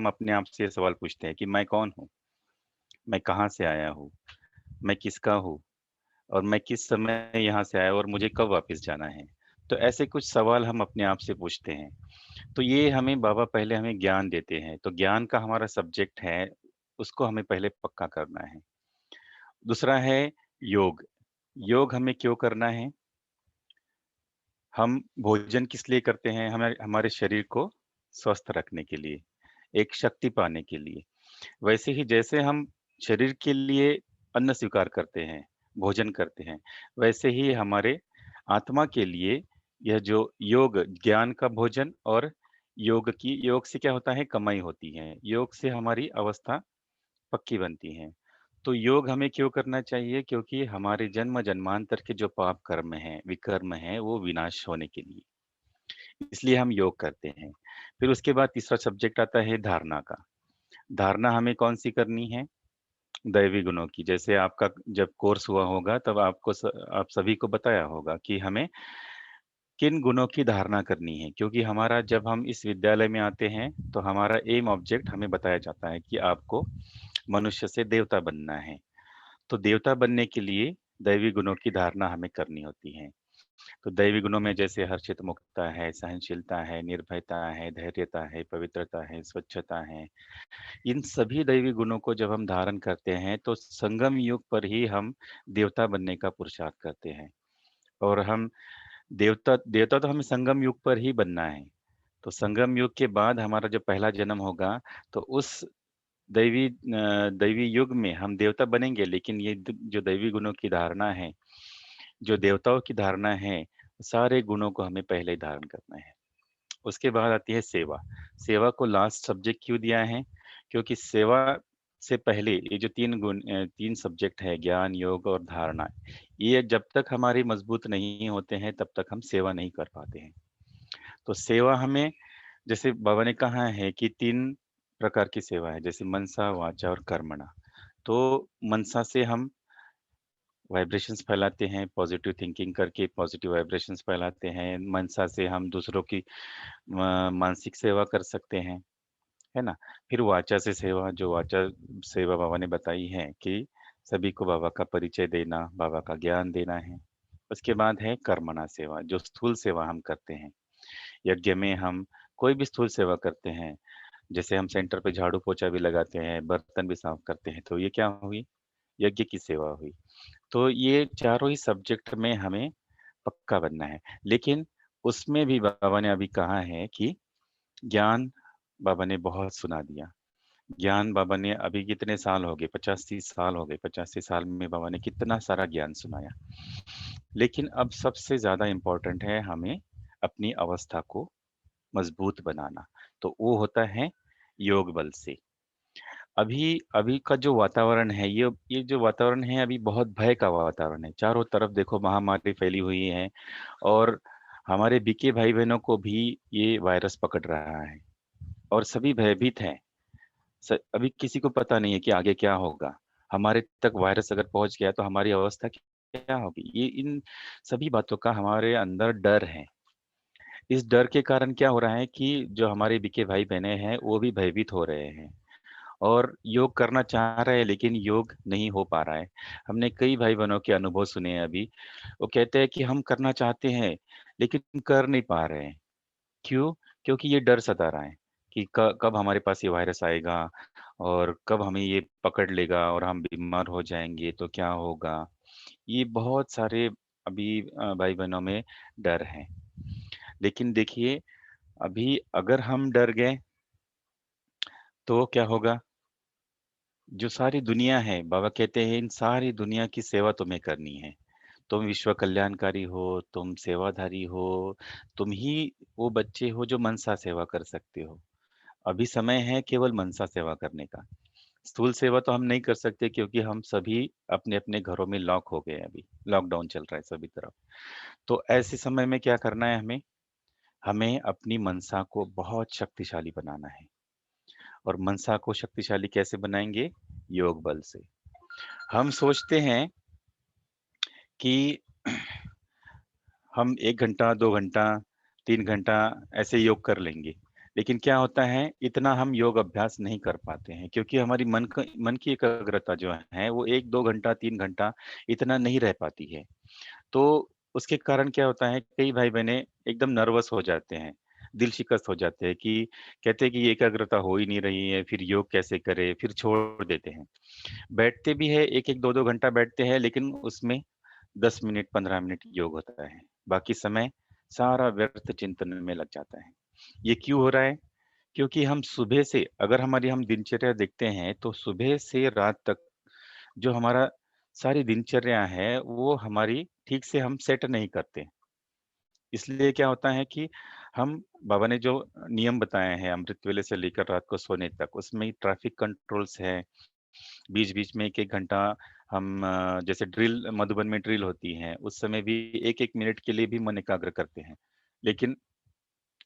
हम अपने आप से ये सवाल पूछते हैं कि मैं कौन हूँ? मैं कहाँ से आया हूँ? मैं किसका हूँ? और मैं किस समय यहाँ से आया और मुझे कब वापस जाना है? तो ऐसे कुछ सवाल हम अपने आप से पूछते हैं। तो ये हमें बाबा पहले हमें ज्ञान देते हैं। तो ज्ञान का हमारा सब्जेक्ट है, उसको हमें पहले पक्का करना है। दूसरा है योग। योग हमें क्यों करना है? हम भोजन किस लिए करते हैं? हमें हमारे शरीर को स्वस्थ रखने के लिए, एक शक्ति पाने के लिए। वैसे ही जैसे हम शरीर के लिए अन्न स्वीकार करते हैं, भोजन करते हैं, वैसे ही हमारे आत्मा के लिए यह जो योग, ज्ञान का भोजन और योग से क्या होता है? कमाई होती है। योग से हमारी अवस्था पक्की बनती है। तो योग हमें क्यों करना चाहिए? क्योंकि हमारे जन्म-जन्मांतर के जो पाप कर्म हैं, विकर्म हैं, वो विनाश होने के लिए। इसलिए हम योग करते हैं। फिर उसके बाद तीसरा सब्जेक्ट आता है धारणा का। धारणा हमें कौन-सी करनी है? दैवी गुणों की। जैसे आपका जब कोर्स हुआ होगा तब आप सभी को बताया होगा कि हमें किन गुणों की धारणा करनी है। क्योंकि हमारा जब हम इस विद्यालय में आते हैं, तो हमारा एम ऑब्जेक्ट हमें बताया जाता है कि आपको मनुष्य से देवता बनना है। तो देवता बनने के लिए दैवी गुणों की धारणा हमें करनी होती है। तो दैवी गुणों में जैसे हर्षित मुक्तता है, सहनशीलता है, निर्भयता है, धैर्यता है, पवित्रता है, स्वच्छता है। इन सभी दैवी गुणों को जब हम धारण करते हैं, तो संगम युग पर ही हम देवता बनने का पुरुषार्थ करते हैं। और हम देवता देवता तो हमें संगम युग पर ही बनना है। तो संगम युग के बाद हमारा जो पहला जन्म होगा, तो उस दैवी युग में हम देवता बनेंगे, लेकिन ये जो दैवी गुणों की धारणा है, जो देवताओं की धारणा है, सारे गुणों को हमें पहले ही धारण करना है। उसके बाद आती है सेवा। सेवा को लास्ट सब्जेक्ट क्यों दिया है? क्योंकि सेवा से पहले ये जो 3 सब्जेक्ट है, ज्ञान, योग और धारणा, ये जब तक हमारी मजबूत नहीं होते हैं, तब तक हम सेवा नहीं कर पाते हैं। तो सेवा हमें, जैसे बाबा ने कहा है कि 3 प्रकार की सेवा है, जैसे मनसा, वाचा और कर्मणा। तो मनसा से हम वाइब्रेशंस फैलाते हैं, पॉजिटिव थिंकिंग करके पॉजिटिव वाइब्रेशंस फैलाते हैं। मनसा से हम दूसरों की मानसिक सेवा कर सकते हैं, है ना? फिर वाचा से सेवा, जो वाचा सेवा बाबा ने बताई है कि सभी को बाबा का परिचय देना, बाबा का ज्ञान देना है। उसके बाद है कर्मणा सेवा, जो स्थूल सेवा हम करते हैं। यज्ञ में हम कोई भी स्थूल सेवा करते हैं, जैसे हम सेंटर पे झाड़ू पोछा भी लगाते हैं, बर्तन भी साफ करते हैं, तो ये क्या हुई? यज्ञ की सेवा हुई। तो ये चारों ही सब्जेक्ट में हमें पक्का बनना है। लेकिन उसमें भी बाबा ने अभी कहा है कि ज्ञान बाबा ने बहुत सुना दिया। ज्ञान बाबा ने अभी कितने साल हो गए? 50-30 साल हो गए। 50-30 साल में बाबा ने कितना सारा ज्ञान सुनाया। लेकिन अब सबसे ज़्यादा इम्पोर्टेंट है हमें अपनी अवस्था को मजबूत बनाना। तो वो होता है योग बल से। अभी अभी का जो वातावरण है, ये जो वातावरण है अभी बहुत भय का वातावरण है। चारों तरफ देखो महामारी फैली हुई है और हमारे बीके भाई-बहनों को भी ये वायरस पकड़ रहा है और सभी भयभीत हैं। अभी किसी को पता नहीं है कि आगे क्या होगा। हमारे तक वायरस अगर पहुँच गया तो हमारी अवस्था क्या होगी? ये इन सभी बातों का हमारे अंदर डर है। इस डर के कारण क्या हो रहा है कि जो हमारे बीके भाई-बहनें हैं, वो भी भयभीत हो रहे हैं। और योग करना चाह रहे हैं लेकिन योग नहीं हो पा रहा है। हमने कई भाई-बहनों के अनुभव सुने हैं अभी। वो कहते हैं कि हम करना चाहते हैं लेकिन कर नहीं पा रहे हैं। क्यों? क्योंकि ये डर सता रहा है कि क कब हमारे पास ये वायरस आएगा और कब हमें ये पकड़ लेगा और हम बीमार हो जाएँगे तो क्या होगा? ये बहुत सारे अभी भाई-बहनों में डर है। लेकिन देखिए, अभी अगर हम डर गए तो क्या होगा? जो सारी दुनिया है, बाबा कहते हैं इन सारी दुनिया की सेवा तुम्हें करनी है। तुम विश्व कल्याणकारी हो, तुम सेवाधारी हो, तुम ही वो बच्चे हो जो मनसा सेवा कर सकते हो। अभी समय है केवल मनसा सेवा करने का। स्थूल सेवा तो हम नहीं कर सकते क्योंकि हम सभी अपने-अपने घरों में लॉक हो गए हैं अभी। लॉकडाउन चल रहा है सभी तरफ। तो ऐसे समय में क्या करना है हमें? हमें अपनी मनसा को बहुत शक्तिशाली बनाना है। और मनसा को शक्तिशाली कैसे बनाएँगे? योग बल से। हम सोचते हैं कि हम 1 घंटा, 2 घंटा, 3 घंटा ऐसे योग कर लेंगे। लेकिन क्या होता है, इतना हम योग अभ्यास नहीं कर पाते हैं क्योंकि हमारी मन की एकाग्रता जो है वो 1-2 घंटा, 3 घंटा इतना नहीं रह पाती है। तो उसके कारण क्या होता है, कई भाई-बहनें एकदम नर्वस हो जाते हैं, दिल शिकस्त हो जाते हैं कि कहते हैं कि ये एकाग्रता हो ही नहीं रही है, फिर योग कैसे करें? फिर छोड़ देते हैं। बैठते भी हैं 1-1 2-2 घंटा बैठते हैं लेकिन उसमें 10 मिनट 15 मिनट योग होता है। बाकी समय सारा व्यर्थ चिंतन में लग जाता है। ये क्यों हो रहा है? क्योंकि हम सुबह से अगर हमारी हम दिनचर्या देखते हैं तो सुबह से रात तक जो हमारा सारी दिनचर्या है वो हमारी ठीक से हम सेट नहीं करते। इसलिए क्या होता है कि हम बाबा ने जो नियम बताए हैं अमृत वेले से लेकर रात को सोने तक उसमें ट्रैफिक कंट्रोल्स है। बीच-बीच में 1-1 घंटा हम जैसे ड्रिल मधुबन में ड्रिल होती है, उस समय भी 1-1 मिनट के लिए भी मन एकाग्र करते हैं। लेकिन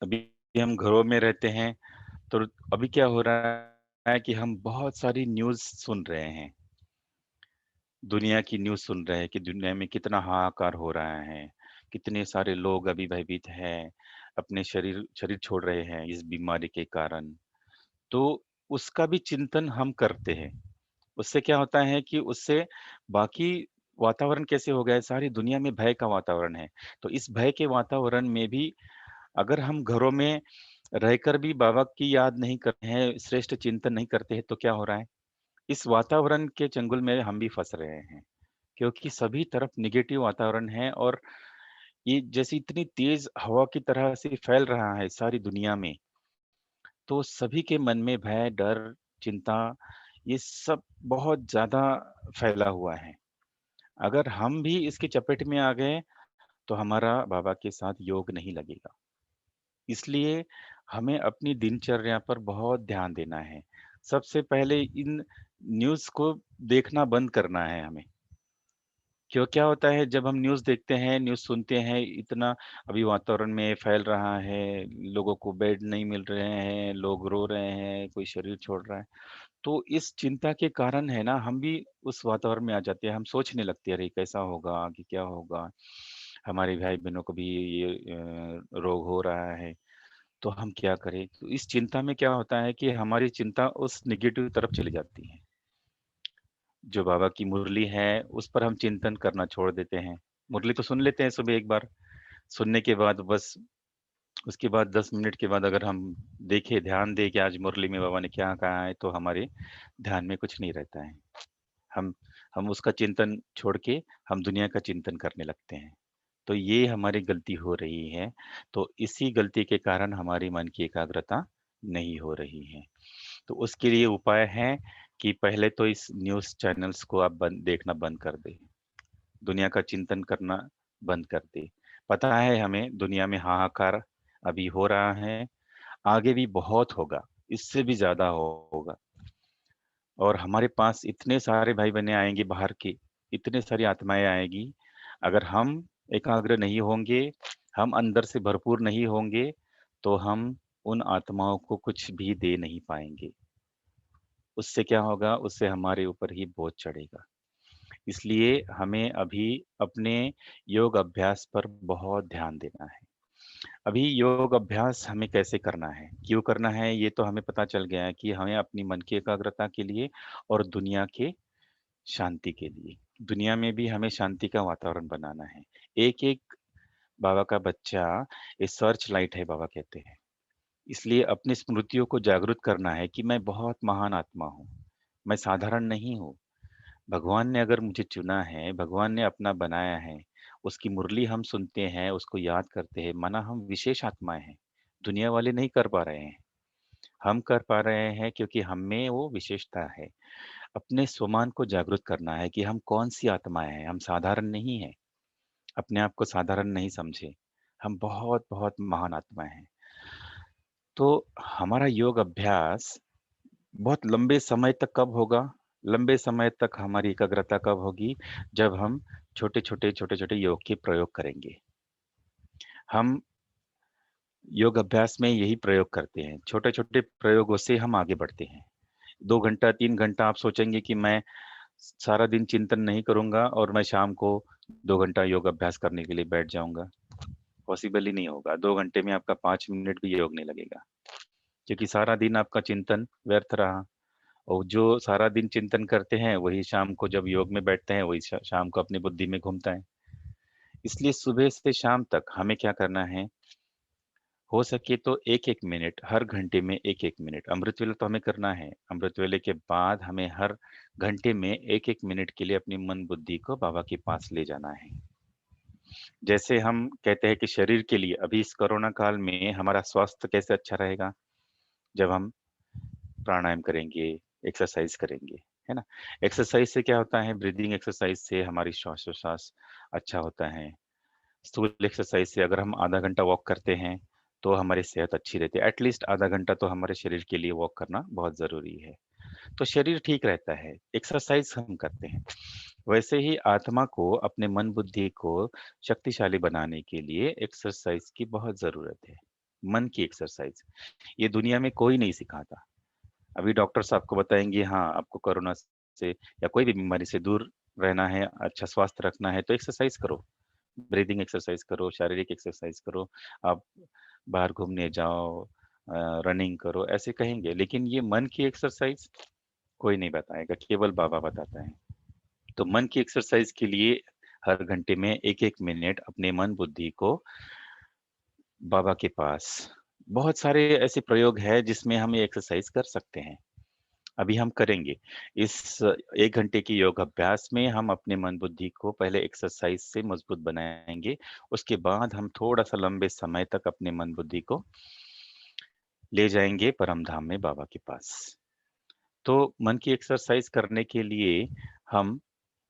अभी हम घरों में रहते हैं, तो अभी क्या हो रहा है कि हम बहुत सारी न्यूज़ सुन रहे हैं। दुनिया की न्यूज़ सुन रहे हैं कि दुनिया में कितना हाहाकार हो रहा है, कितने सारे लोग अभी भयभीत हैं, अपने शरीर शरीर छोड़ रहे हैं इस बीमारी के कारण। तो उसका भी चिंतन हम करते हैं। उससे क्या होता है कि उससे बाकी वातावरण कैसे हो गया है, सारी दुनिया में भय का वातावरण है। तो इस भय के वातावरण में भी अगर हम घरों में रहकर भी बाबा की याद नहीं करते हैं, श्रेष्ठ चिंतन नहीं करते हैं, तो क्या हो रहा है? इस वातावरण के चंगुल में हम भी फँस रहे हैं। क्योंकि सभी तरफ नेगेटिव वातावरण है और ये जैसे इतनी तेज़ हवा की तरह से फैल रहा है सारी दुनिया में, तो सभी के मन में भय, डर, चिंता ये सब बहुत ज़्यादा फैला हुआ है। अगर हम भी इसकी चपेट में आ गए, तो हमारा बाबा के साथ योग नहीं लगेगा। इसलिए हमें अपनी दिनचर्या पर बहुत ध्यान देना है। सबसे पहले इन न्यूज़ को देखना बंद करना है हमें। क्यों क्या होता है जब हम न्यूज़ देखते हैं, न्यूज़ सुनते हैं, इतना अभी वातावरण में फैल रहा है, लोगों को बेड नहीं मिल रहे हैं, लोग रो रहे हैं, कोई शरीर छोड़ रहा है। तो इस चिंता के कारण है ना, हम भी उस वातावरण में आ जाते हैं, हम सोचने लगते हैं, अरे कैसा होगा, कि क्या होगा? हमारे भाई-बहनों को भी ये रोग हो रहा है, तो हम क्या करें? तो इस चिंता में क्या होता है कि हमारी चिंता उस नेगेटिव तरफ चली जाती है। जो बाबा की मुरली है, उस पर हम चिंतन करना छोड़ देते हैं। मुरली तो सुन लेते हैं सुबह एक बार, सुनने के बाद बस उसके बाद 10 मिनट के बाद अगर हम देखें, ध्यान दें कि आज मुरली में बाबा ने क्या कहा है, तो हमारे ध्यान में कुछ नहीं रहता है। हम हम उसका चिंतन छोड़ के हम दुनिया का चिंतन करने लगते हैं। तो ये हमारी गलती हो रही है। तो इसी गलती के कारण हमारी मन की एकाग्रता नहीं हो रही है। तो उसके लिए उपाय है कि पहले तो इस न्यूज़ चैनल्स को आप देखना बंद कर दें। दुनिया का चिंतन करना बंद कर दें। पता है हमें दुनिया में हाहाकार अभी हो रहा है, आगे भी बहुत होगा, इससे भी ज़्यादा होगा। और हमारे पास इतने सारे भाई-बहनें आएँगे बाहर के, इतने सारी आत्माएँ आएँगी, अगर हम एकाग्र नहीं होंगे, हम अंदर से भरपूर नहीं होंगे, तो हम उन आत्माओं को कुछ भी दे नहीं पाएँगे। उससे क्या होगा, उससे हमारे ऊपर ही बोझ चढ़ेगा। इसलिए हमें अभी अपने योग अभ्यास पर बहुत ध्यान देना है। अभी योग अभ्यास हमें कैसे करना है, क्यों करना है, ये तो हमें पता चल गया है कि हमें अपनी मन की एकाग्रता के लिए और दुनिया के शांति के लिए। दुनिया में भी हमें शांति का वातावरण बनाना है। एक-एक बाबा का बच्चा ये सर्च लाइट है बाबा कहते हैं। इसलिए अपनी स्मृतियों को जागृत करना है कि मैं बहुत महान आत्मा हूँ। मैं साधारण नहीं हूँ। भगवान ने अगर मुझे चुना है, भगवान ने अपना बनाया है, उसकी मुरली हम सुनते हैं, उसको याद करते हैं, माना हम विशेष आत्माएँ हैं। दुनिया वाले नहीं कर पा रहे हैं। हम कर पा रहे हैं क्योंकि हम में वो विशेषता है। अपने स्वमान को जागृत करना है कि हम कौन-सी आत्माएँ हैं, हम साधारण नहीं हैं। अपने आप को साधारण नहीं समझें। हम बहुत-बहुत महान आत्माएँ हैं। तो हमारा योग अभ्यास बहुत लंबे समय तक कब होगा? लंबे समय तक हमारी एकाग्रता कब होगी? जब हम छोटे-छोटे, छोटे-छोटे योग के प्रयोग करेंगे। हम योग अभ्यास में यही प्रयोग करते हैं। छोटे-छोटे प्रयोगों से हम आगे बढ़ते हैं। 2 घंटा, 3 घंटा आप सोचेंगे कि मैं सारा दिन चिंतन नहीं करूँगा और मैं शाम को 2 घंटा योग अभ्यास करने के लिए बैठ जाऊँगा। पॉसिबल ही नहीं होगा। 2 घंटे में आपका 5 मिनट भी योग नहीं लगेगा। क्योंकि सारा दिन आपका चिंतन व्यर्थ रहा। और जो सारा दिन चिंतन करते हैं वही शाम को जब योग में बैठते हैं वही शाम को अपनी बुद्धि में घूमता है। इसलिए सुबह से शाम तक हमें क्या करना है, हो सके तो 1-1 मिनट, हर घंटे में 1-1 मिनट, अमृत वेला तो हमें करना है। अमृत वेले के बाद हमें हर घंटे में 1-1 मिनट के लिए अपनी मन बुद्धि को बाबा के पास ले जाना है। जैसे हम कहते हैं कि शरीर के लिए अभी इस कोरोना काल में हमारा स्वास्थ्य कैसे अच्छा रहेगा? जब हम प्राणायाम करेंगे, एक्सरसाइज करेंगे, है ना? एक्सरसाइज से क्या होता है, ब्रीदिंग एक्सरसाइज से हमारी श्वासोच्छ्वास अच्छा होता है। स्थूल एक्सरसाइज से अगर हम आधा घंटा वॉक करते हैं, तो हमारी सेहत अच्छी रहती है। एटलीस्ट आधा घंटा तो हमारे शरीर के लिए वॉक करना बहुत ज़रूरी है। तो शरीर ठीक रहता है, एक्सरसाइज हम करते हैं। वैसे ही आत्मा को, अपने मन बुद्धि को शक्तिशाली बनाने के लिए एक्सरसाइज की बहुत ज़रूरत है। मन की एक्सरसाइज, ये दुनिया में कोई नहीं सिखाता। अभी डॉक्टर्स आपको बताएँगे हाँ, आपको कोरोना से या कोई भी बीमारी से दूर रहना है, अच्छा स्वास्थ्य रखना है तो एक्सरसाइज करो। ब्रीदिंग एक्सरसाइज करो, शारीरिक एक्सरसाइज करो, आप बाहर घूमने जाओ, रनिंग करो, ऐसे कहेंगे। लेकिन ये मन की एक्सरसाइज कोई नहीं बताएगा, केवल बाबा बताता है। तो मन की एक्सरसाइज के लिए हर घंटे में 1-1 मिनट अपने मन बुद्धि को बाबा के पास, बहुत सारे ऐसे प्रयोग हैं जिसमें हम ये एक्सरसाइज कर सकते हैं। अभी हम करेंगे। इस 1 घंटे की योग अभ्यास में हम अपने मन बुद्धि को पहले एक्सरसाइज से मजबूत बनाएँगे, उसके बाद हम थोड़ा-सा लंबे समय तक अपने मन बुद्धि को ले जाएँगे परम धाम में बाबा के पास। तो मन की एक्सरसाइज करने के लिए हम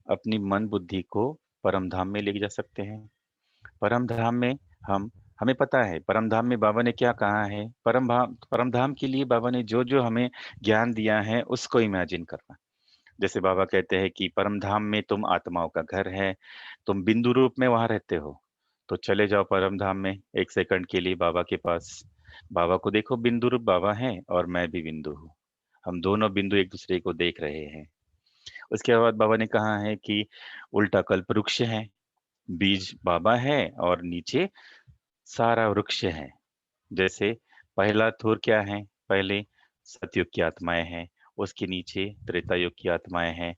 अपनी मन बुद्धि को परम धाम में ले जा सकते हैं। परम धाम में हम हमें पता है परम धाम में बाबा ने क्या कहा है, परम धाम के लिए बाबा ने जो-जो हमें ज्ञान दिया है उसको इमेजिन करना। जैसे बाबा कहते हैं कि परम धाम में तुम आत्माओं का घर है, तुम बिंदु रूप में वहाँ रहते हो, तो चले जाओ परम धाम में 1 सेकंड के लिए बाबा के पास। बाबा को देखो, बिंदु रूप बाबा हैं और मैं भी बिंदु हूँ। हम दोनों बिंदु एक-दूसरे को देख रहे हैं। उसके बाद बाबा ने कहा है कि उल्टा कल्प वृक्ष है, बीज बाबा है और नीचे सारा वृक्ष है। जैसे पहला थोर क्या है? पहले सतयुग की आत्माएँ हैं, उसके नीचे त्रेता युग की आत्माएँ हैं।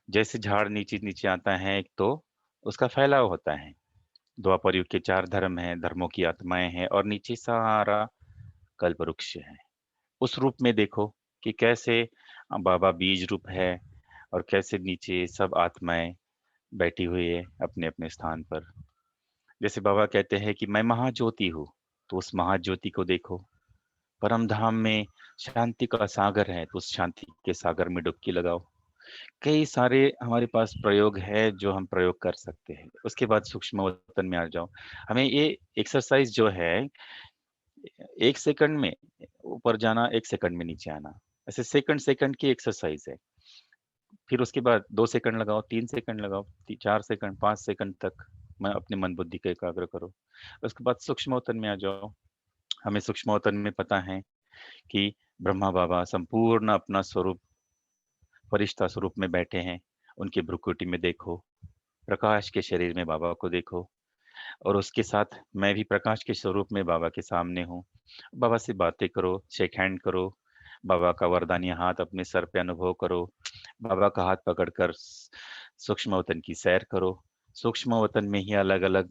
जैसे झाड़ नीचे-नीचे आता है तो उसका फैलाव होता है। द्वापर युग के 4 धर्म हैं, धर्मों की आत्माएँ हैं और नीचे सारा कल्पवृक्ष है। उस रूप में देखो कि कैसे बाबा बीज रूप है और कैसे नीचे सब आत्माएँ बैठी हुई है अपने-अपने स्थान पर। जैसे बाबा कहते हैं कि मैं महाज्योति हूँ, तो उस महाज्योति को देखो। परम धाम में शांति का सागर है, तो उस शांति के सागर में डुबकी लगाओ। कई सारे हमारे पास प्रयोग है जो हम प्रयोग कर सकते हैं। उसके बाद सूक्ष्म वतन में आ जाओ। हमें ये एक्सरसाइज़ जो है 1 सेकंड में ऊपर जाना, 1 सेकंड में नीचे आना। ऐसे सेकंड-सेकंड की एक्सरसाइज़ है। फिर उसके बाद 2 सेकंड लगाओ, 3 सेकंड लगाओ, 4 सेकंड, 5 सेकंड तक अपने मन बुद्धि को एकाग्र करो। उसके बाद सूक्ष्म वतन में आ जाओ। हमें सूक्ष्म वतन में पता है कि ब्रह्मा बाबा संपूर्ण अपना स्वरूप फरिश्ता स्वरूप में बैठे हैं। उनकी भ्रुकुटी में देखो, प्रकाश के शरीर में बाबा को देखो और उसके साथ मैं भी प्रकाश के स्वरूप में बाबा के सामने हूँ। बाबा से बातें करो, शेक हैंड करो, बाबा का वरदानी हाथ अपने सर पे अनुभव करो, बाबा का हाथ पकड़कर सूक्ष्म वतन की सैर करो। सूक्ष्म वतन में ही अलग-अलग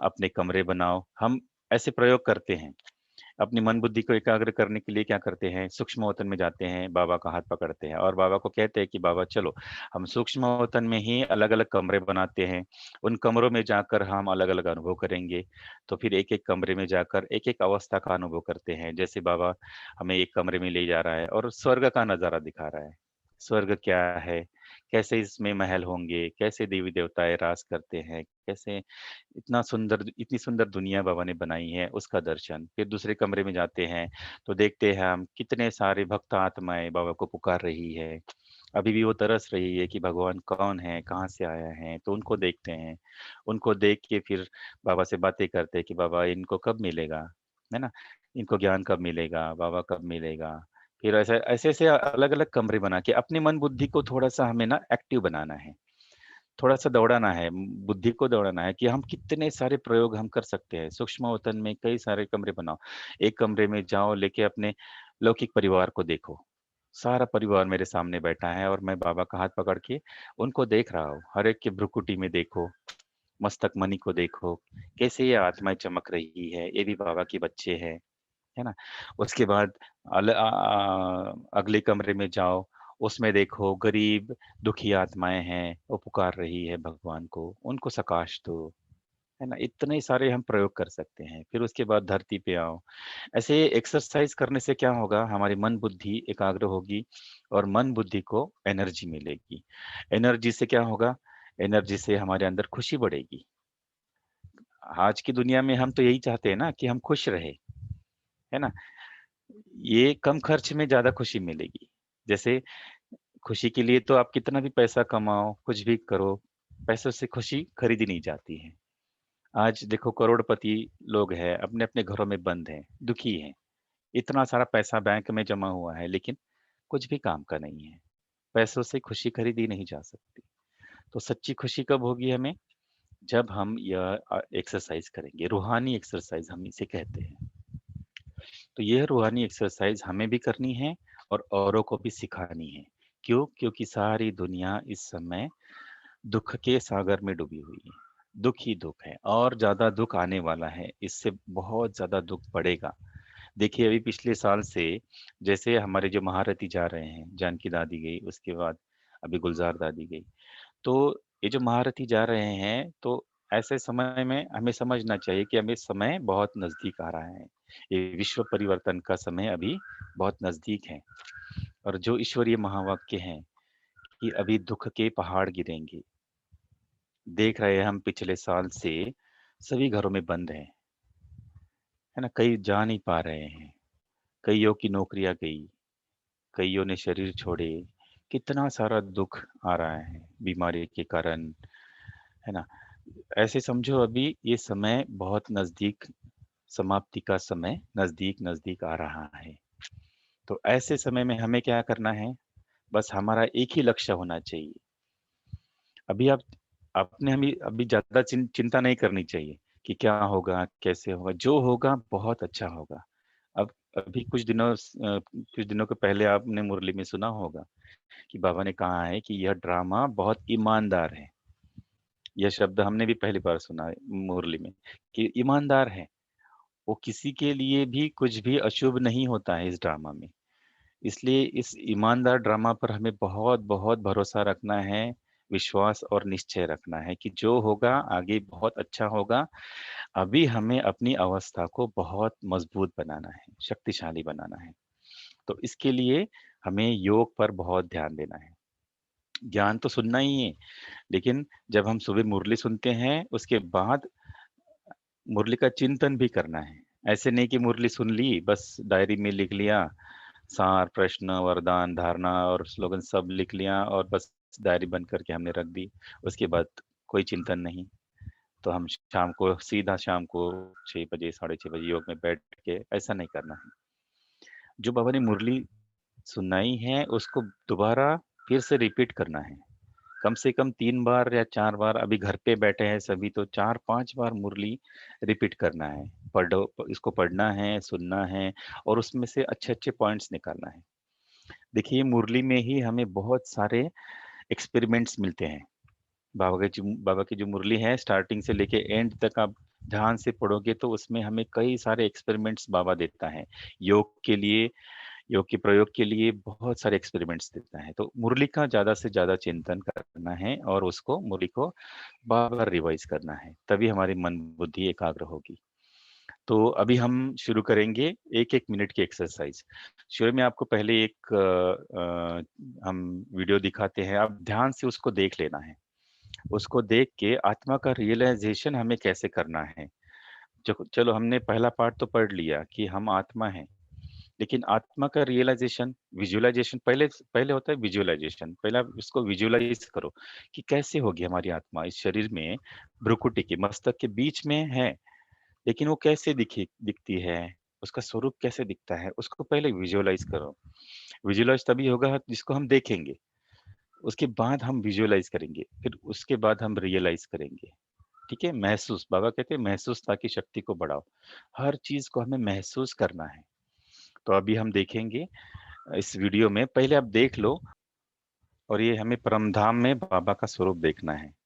अपने कमरे बनाओ। हम ऐसे प्रयोग करते हैं। अपनी मन बुद्धि को एकाग्र करने के लिए क्या करते हैं, सूक्ष्म वतन में जाते हैं, बाबा का हाथ पकड़ते हैं और बाबा को कहते हैं कि बाबा चलो, हम सूक्ष्म वतन में ही अलग-अलग कमरे बनाते हैं। उन कमरों में जाकर हम अलग-अलग अनुभव करेंगे। तो फिर एक-एक कमरे में जाकर एक-एक अवस्था का अनुभव करते हैं। जैसे बाबा हमें एक कमरे में ले जा रहा है और स्वर्ग का नज़ारा दिखा रहा है। स्वर्ग क्या है? कैसे इसमें महल होंगे? कैसे देवी-देवताएँ राज करते हैं? कैसे इतनी सुंदर दुनिया बाबा ने बनाई है, उसका दर्शन। फिर दूसरे कमरे में जाते हैं, तो देखते हैं हम कितने सारे भक्त आत्माएँ बाबा को पुकार रही है। अभी भी वो तरस रही है कि भगवान कौन है? कहाँ से आया है? तो उनको देखते हैं। उनको देख के फिर बाबा से बातें करते हैं कि बाबा इनको कब मिलेगा? है ना? इनको ज्ञान कब मिलेगा? बाबा कब मिलेगा? फिर ऐसे-ऐसे अलग-अलग कमरे बना के अपनी मन बुद्धि को थोड़ा-सा हमें ना एक्टिव बनाना है। थोड़ा-सा दौड़ाना है, बुद्धि को दौड़ाना है कि हम कितने सारे प्रयोग हम कर सकते हैं। सूक्ष्म-वतन में कई सारे कमरे बनाओ। एक कमरे में जाओ, लेके अपने लौकिक परिवार को देखो। सारा परिवार मेरे सामने बैठा है और मैं बाबा का हाथ पकड़ के उनको देख रहा हूँ। हर एक की भ्रुकुटी में देखो, मस्तक मणि को देखो, कैसे ये आत्माएँ चमक रही है, ये भी बाबा के बच्चे हैं, है ना? उसके बाद अगले कमरे में जाओ, उसमें देखो गरीब, दुखी आत्माएँ हैं, वो पुकार रही है भगवान को, उनको सकाश दो, है ना? इतने सारे हम प्रयोग कर सकते हैं। फिर उसके बाद धरती पे आओ। ऐसे एक्सरसाइज़ करने से क्या होगा, हमारी मन बुद्धि एकाग्र होगी और मन बुद्धि को एनर्जी मिलेगी। एनर्जी से क्या होगा, एनर्जी से हमारे अंदर खुशी बढ़ेगी। आज की दुनिया में हम तो यही चाहते हैं ना कि हम खुश रहें, है ना? ये कम खर्च में ज़्यादा खुशी मिलेगी। जैसे खुशी के लिए तो आप कितना भी पैसा कमाओ, कुछ भी करो, पैसों से खुशी खरीदी नहीं जाती है। आज देखो करोड़पति लोग हैं, अपने-अपने घरों में बंद हैं, दुखी हैं। इतना सारा पैसा बैंक में जमा हुआ है, लेकिन कुछ भी काम का नहीं है। पैसों से खुशी खरीदी नहीं जा सकती। तो सच्ची खुशी कब होगी हमें? जब हम यह एक्सरसाइज़ करेंगे, रूहानी एक्सरसाइज़ हम इसे कहते हैं। तो यह रूहानी एक्सरसाइज हमें भी करनी है और औरों को भी सिखानी है। क्यों? क्योंकि सारी दुनिया इस समय दुःख के सागर में डूबी हुई है। दुःख ही दुःख है और ज़्यादा दुःख आने वाला है। इससे बहुत ज़्यादा दुःख बढ़ेगा। देखिए अभी पिछले साल से जैसे हमारे जो महारथी जा रहे हैं, जानकी दादी गई, उसके बाद अभी गुलज़ार दादी गई। तो ये जो महारथी जा रहे हैं, तो ऐसे समय में हमें समझना चाहिए कि हमें समय बहुत नज़दीक आ रहा है। ये विश्व परिवर्तन का समय अभी बहुत नज़दीक है और जो ईश्वरीय महावाक्य हैं कि अभी दुःख के पहाड़ गिरेंगे। देख रहे हैं हम पिछले साल से सभी घरों में बंद हैं, है ना? कई जा नहीं पा रहे हैं, कइयों की नौकरियाँ गई, कइयों ने शरीर छोड़े, कितना सारा दुःख आ रहा है बीमारी के कारण, है ना? ऐसे समझो अभी ये समय बहुत नज़दीक समाप्ति का समय नज़दीक-नज़दीक आ रहा है। तो ऐसे समय में हमें क्या करना है? बस हमारा एक ही लक्ष्य होना चाहिए। अभी आप आपने हमें अभी ज़्यादा चिंता नहीं करनी चाहिए कि क्या होगा, कैसे होगा? जो होगा बहुत अच्छा होगा। अब अभी कुछ दिनों के पहले आपने मुरली में सुना होगा कि बाबा ने कहा है कि यह ड्रामा बहुत ईमानदार है। यह शब्द हमने भी पहली बार सुना है मुरली में कि ईमानदार है। वो किसी के लिए भी कुछ भी अशुभ नहीं होता है इस ड्रामा में। इसलिए इस ईमानदार ड्रामा पर हमें बहुत-बहुत भरोसा रखना है, विश्वास और निश्चय रखना है कि जो होगा आगे बहुत अच्छा होगा। अभी हमें अपनी अवस्था को बहुत मजबूत बनाना है, शक्तिशाली बनाना है। तो इसके लिए हमें योग पर बहुत ध्यान देना है। ज्ञान तो सुनना ही है, लेकिन जब हम सुबह मुरली सुनते हैं, उसके बाद मुरली का चिंतन भी करना है। ऐसे नहीं कि मुरली सुन ली, बस डायरी में लिख लिया, सार, प्रश्न, वरदान, धारणा और स्लोगन सब लिख लिया और बस डायरी बंद करके हमने रख दी। उसके बाद कोई चिंतन नहीं। तो हम शाम को 6 बजे, साढ़े 6 बजे योग में बैठ के ऐसा नहीं करना है। जो बाबा ने मुरली सुनाई है, उसको दोबारा फिर से रिपीट करना है। कम से कम 3 बार या 4 बार अभी घर पे बैठे हैं सभी तो 4-5 बार मुरली रिपीट करना है। इसको पढ़ना है, सुनना है और उसमें से अच्छे-अच्छे पॉइंट्स निकालना है। देखिए मुरली में ही हमें बहुत सारे एक्सपेरिमेंट्स मिलते हैं। बाबा की जो मुरली है स्टार्टिंग से लेके एंड तक आप ध्यान से पढ़ोगे तो उसमें हमें कई सारे एक्सपेरिमेंट्स बाबा देता है। योग के लिए योग के प्रयोग के लिए बहुत सारे एक्सपेरिमेंट्स देता है। तो मुरली का ज़्यादा से ज़्यादा चिंतन करना है और उसको मुरली को बार-बार रिवाइज़ करना है, तभी हमारी मन बुद्धि एकाग्र होगी। तो अभी हम शुरू करेंगे 1-1 मिनट की एक्सरसाइज़। शुरू में आपको पहले एक हम वीडियो दिखाते हैं, आप ध्यान से उसको देख लेना है। उसको देख के आत्मा का रियलाइज़ेशन हमें कैसे करना है। चलो हमने पहला पार्ट तो पढ़ लिया कि हम आत्मा हैं। लेकिन आत्मा का रियलाइज़ेशन, विज़ुअलाइज़ेशन पहले पहले होता है विज़ुअलाइज़ेशन। पहले आप इसको विज़ुअलाइज़ करो कि कैसे होगी हमारी आत्मा इस शरीर में भ्रुकुटी के मस्तक के बीच में है, लेकिन वो कैसे दिखती है, उसका स्वरूप कैसे दिखता है, उसको पहले विज़ुअलाइज़ करो। विज़ुअलाइज़ तभी होगा जिसको हम देखेंगे। उसके बाद हम विजुअलाइज करेंगे, फिर उसके बाद हम रियलाइज करेंगे। ठीक है, महसूस, बाबा कहते हैं महसूस ताकि शक्ति को बढ़ाओ। हर चीज को हमें महसूस करना है। तो अभी हम देखेंगे इस वीडियो में, पहले आप देख लो। और ये हमें परमधाम में बाबा का स्वरूप देखना है।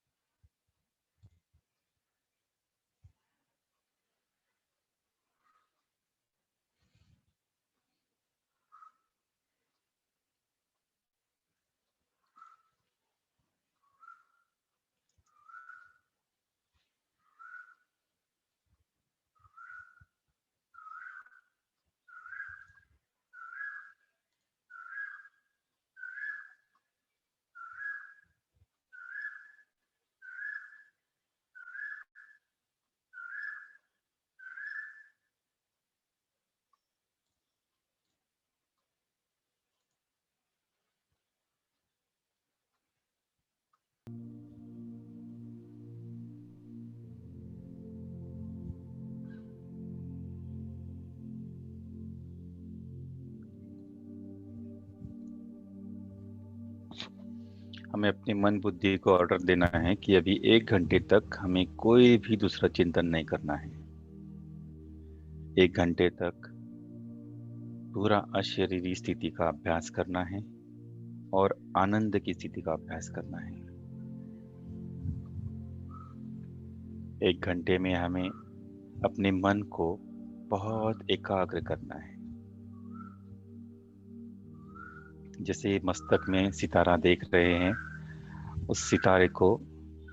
हमें अपनी मन बुद्धि को ऑर्डर देना है कि अभी 1 घंटे तक हमें कोई भी दूसरा चिंतन नहीं करना है। 1 घंटे तक पूरा अशरीरी स्थिति का अभ्यास करना है और आनंद की स्थिति का अभ्यास करना है। 1 घंटे में हमें अपने मन को बहुत एकाग्र करना है। जैसे मस्तक में सितारा देख रहे हैं, उस सितारे को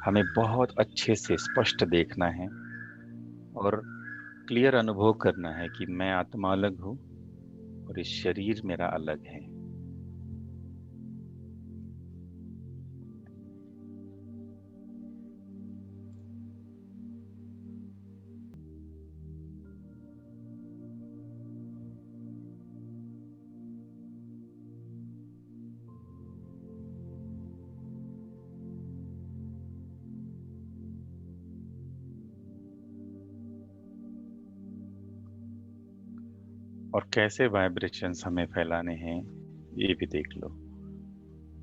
हमें बहुत अच्छे से स्पष्ट देखना है और क्लियर अनुभव करना है कि मैं आत्मा अलग हूँ और इस शरीर मेरा अलग है। और कैसे वाइब्रेशंस हमें फैलाने हैं ये भी देख लो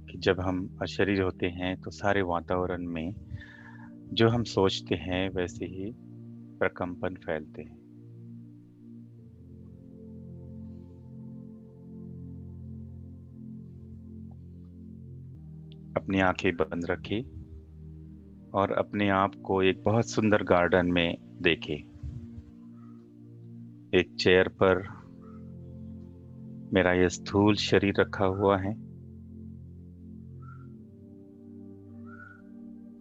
कि जब हम अशरीर होते हैं तो सारे वातावरण में जो हम सोचते हैं वैसे ही प्रकंपन फैलते हैं। अपनी आंखें बंद रखें और अपने आप को एक बहुत सुंदर गार्डन में देखें। एक चेयर पर मेरा ये स्थूल शरीर रखा हुआ है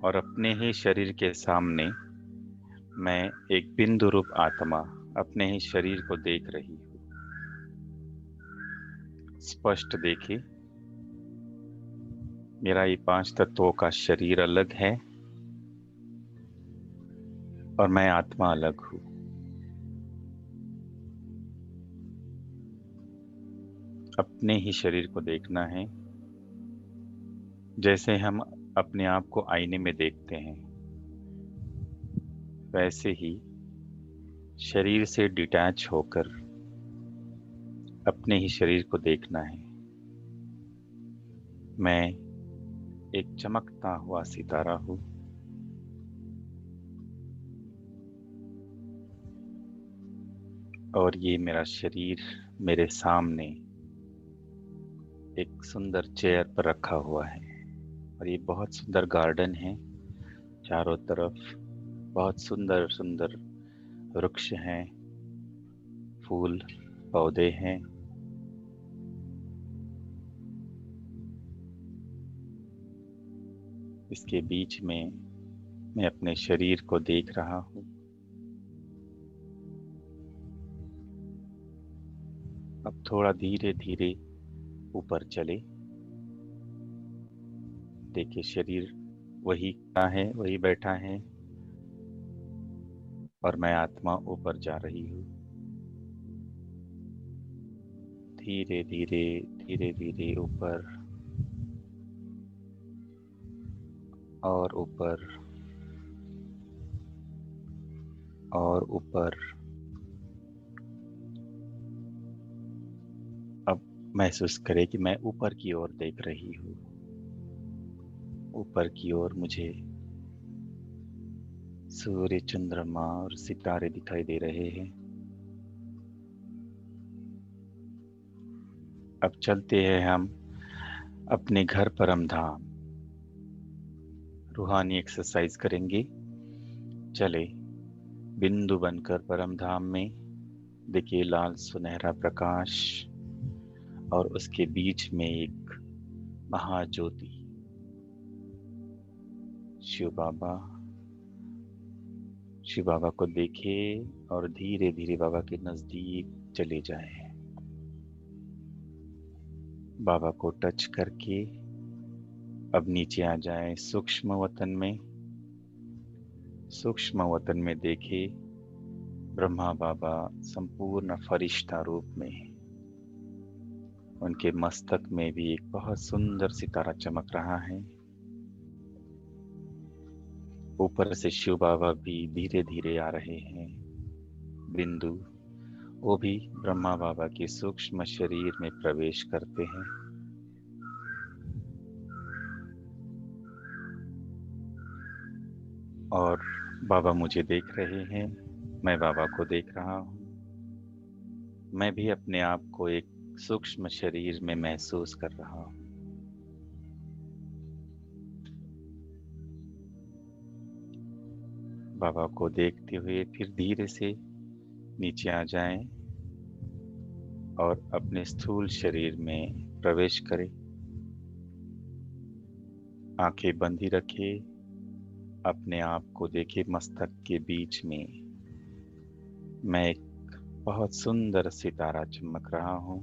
और अपने ही शरीर के सामने मैं एक बिंदु रूप आत्मा अपने ही शरीर को देख रही हूँ। स्पष्ट देखिए, मेरा ये 5 तत्वों का शरीर अलग है और मैं आत्मा अलग हूँ। अपने ही शरीर को देखना है जैसे हम अपने आप को आईने में देखते हैं, वैसे ही शरीर से डिटैच होकर अपने ही शरीर को देखना है। मैं एक चमकता हुआ सितारा हूँ और ये मेरा शरीर मेरे सामने एक सुंदर चेयर पर रखा हुआ है। और ये बहुत सुंदर गार्डन है, चारों तरफ बहुत सुंदर सुंदर वृक्ष हैं, फूल पौधे हैं। इसके बीच में मैं अपने शरीर को देख रहा हूँ। अब थोड़ा धीरे धीरे ऊपर चले, देखिए शरीर वही खड़ा है, वही बैठा है और मैं आत्मा ऊपर जा रही हूँ। धीरे धीरे धीरे धीरे ऊपर और ऊपर और ऊपर। अब महसूस करें कि मैं ऊपर की ओर देख रही हूँ। ऊपर की ओर मुझे सूर्य, चंद्रमा और सितारे दिखाई दे रहे हैं। अब चलते हैं हम अपने घर परम धाम। रूहानी एक्सरसाइज करेंगे। चले, बिंदु बनकर परम धाम में देखिए लाल सुनहरा प्रकाश और उसके बीच में एक महाज्योति। शिव बाबा, शिव बाबा को देखें और धीरे धीरे बाबा के नजदीक चले जाएं। बाबा को टच करके अब नीचे आ जाएं सूक्ष्म वतन में। सूक्ष्म वतन में देखे ब्रह्मा बाबा संपूर्ण फरिश्ता रूप में। उनके मस्तक में भी एक बहुत सुंदर सितारा चमक रहा है। ऊपर से शिव बाबा भी धीरे धीरे आ रहे हैं। बिंदु वो भी ब्रह्मा बाबा के सूक्ष्म शरीर में प्रवेश करते हैं। और बाबा मुझे देख रहे हैं, मैं बाबा को देख रहा हूँ। मैं भी अपने आप को एक सूक्ष्म शरीर में महसूस कर रहा हूँ। बाबा को देखते हुए फिर धीरे से नीचे आ जाएं और अपने स्थूल शरीर में प्रवेश करें। आंखें बंद ही रखें। अपने आप को देखें मस्तक के बीच में मैं एक बहुत सुंदर सितारा चमक रहा हूँ।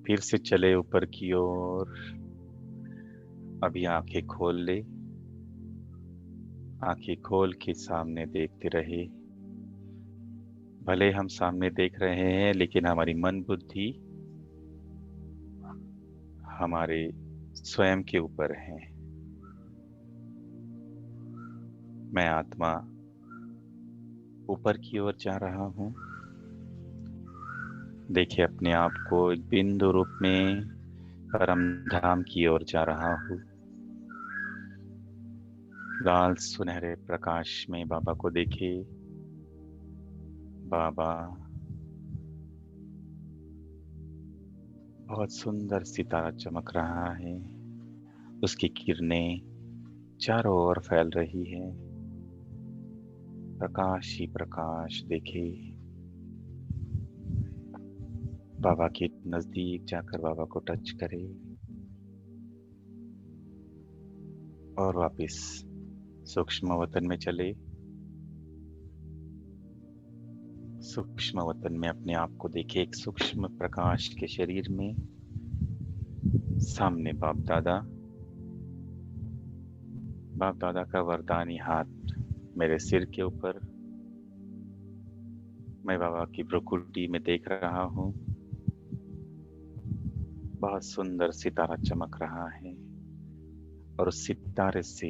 फिर से चले ऊपर की ओर। अभी आंखें खोल ले। आंखें खोल के सामने देखते रहे। भले हम सामने देख रहे हैं लेकिन हमारी मन बुद्धि हमारे स्वयं के ऊपर है। मैं आत्मा ऊपर की ओर जा रहा हूँ। देखिए अपने आप को एक बिंदु रूप में परम धाम की ओर जा रहा हूँ। लाल सुनहरे प्रकाश में बाबा को देखे। बाबा बहुत सुंदर सितारा चमक रहा है। उसकी किरणें चारों ओर फैल रही है। प्रकाश ही प्रकाश देखे। बाबा के नजदीक जाकर बाबा को टच करे और वापस सूक्ष्म वतन में चले। सूक्ष्म वतन में अपने आप को देखे एक सूक्ष्म प्रकाश के शरीर में। सामने बाप दादा का वरदानी हाथ मेरे सिर के ऊपर। मैं बाबा की भ्रुकुटी में देख रहा हूँ। बहुत सुंदर सितारा चमक रहा है और उस सितारे से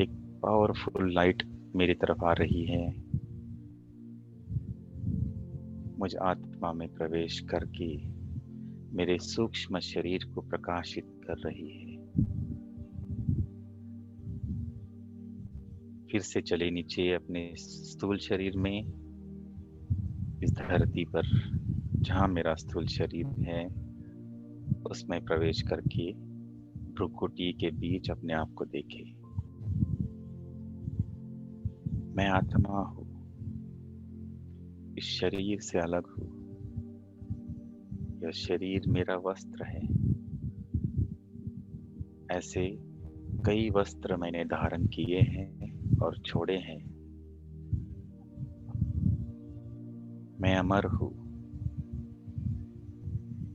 एक पावरफुल लाइट मेरी तरफ आ रही है। मुझ आत्मा में प्रवेश करके मेरे सूक्ष्म शरीर को प्रकाशित कर रही है। फिर से चले नीचे अपने स्थूल शरीर में। इस धरती पर जहाँ मेरा स्थूल शरीर है उसमें प्रवेश करके भ्रुकुटी के बीच अपने आप को देखे। मैं आत्मा हूँ, इस शरीर से अलग हूँ। यह शरीर मेरा वस्त्र है। ऐसे कई वस्त्र मैंने धारण किए हैं और छोड़े हैं। मैं अमर हूँ।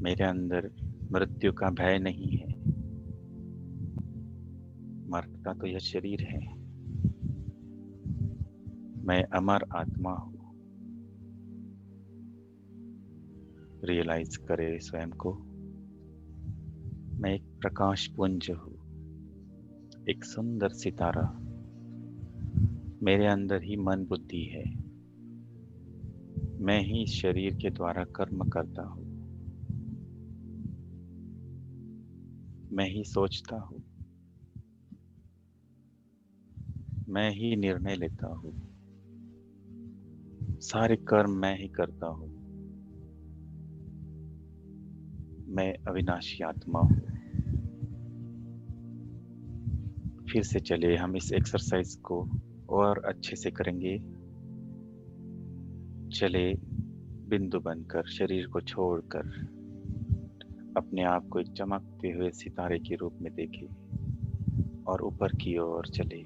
मेरे अंदर मृत्यु का भय नहीं है। मरता तो यह शरीर है। मैं अमर आत्मा हूँ। रियलाइज करे स्वयं को। मैं एक प्रकाश पुंज हूँ, एक सुंदर सितारा। मेरे अंदर ही मन बुद्धि है। मैं ही इस शरीर के द्वारा कर्म करता हूँ। मैं ही सोचता हूँ। मैं ही निर्णय लेता हूँ। सारे कर्म मैं ही करता हूँ। मैं अविनाशी आत्मा हूँ। फिर से चले हम इस एक्सरसाइज को और अच्छे से करेंगे। चले बिंदु बनकर, शरीर को छोड़कर अपने आप को एक चमकते हुए सितारे के रूप में देखें और ऊपर की ओर चले।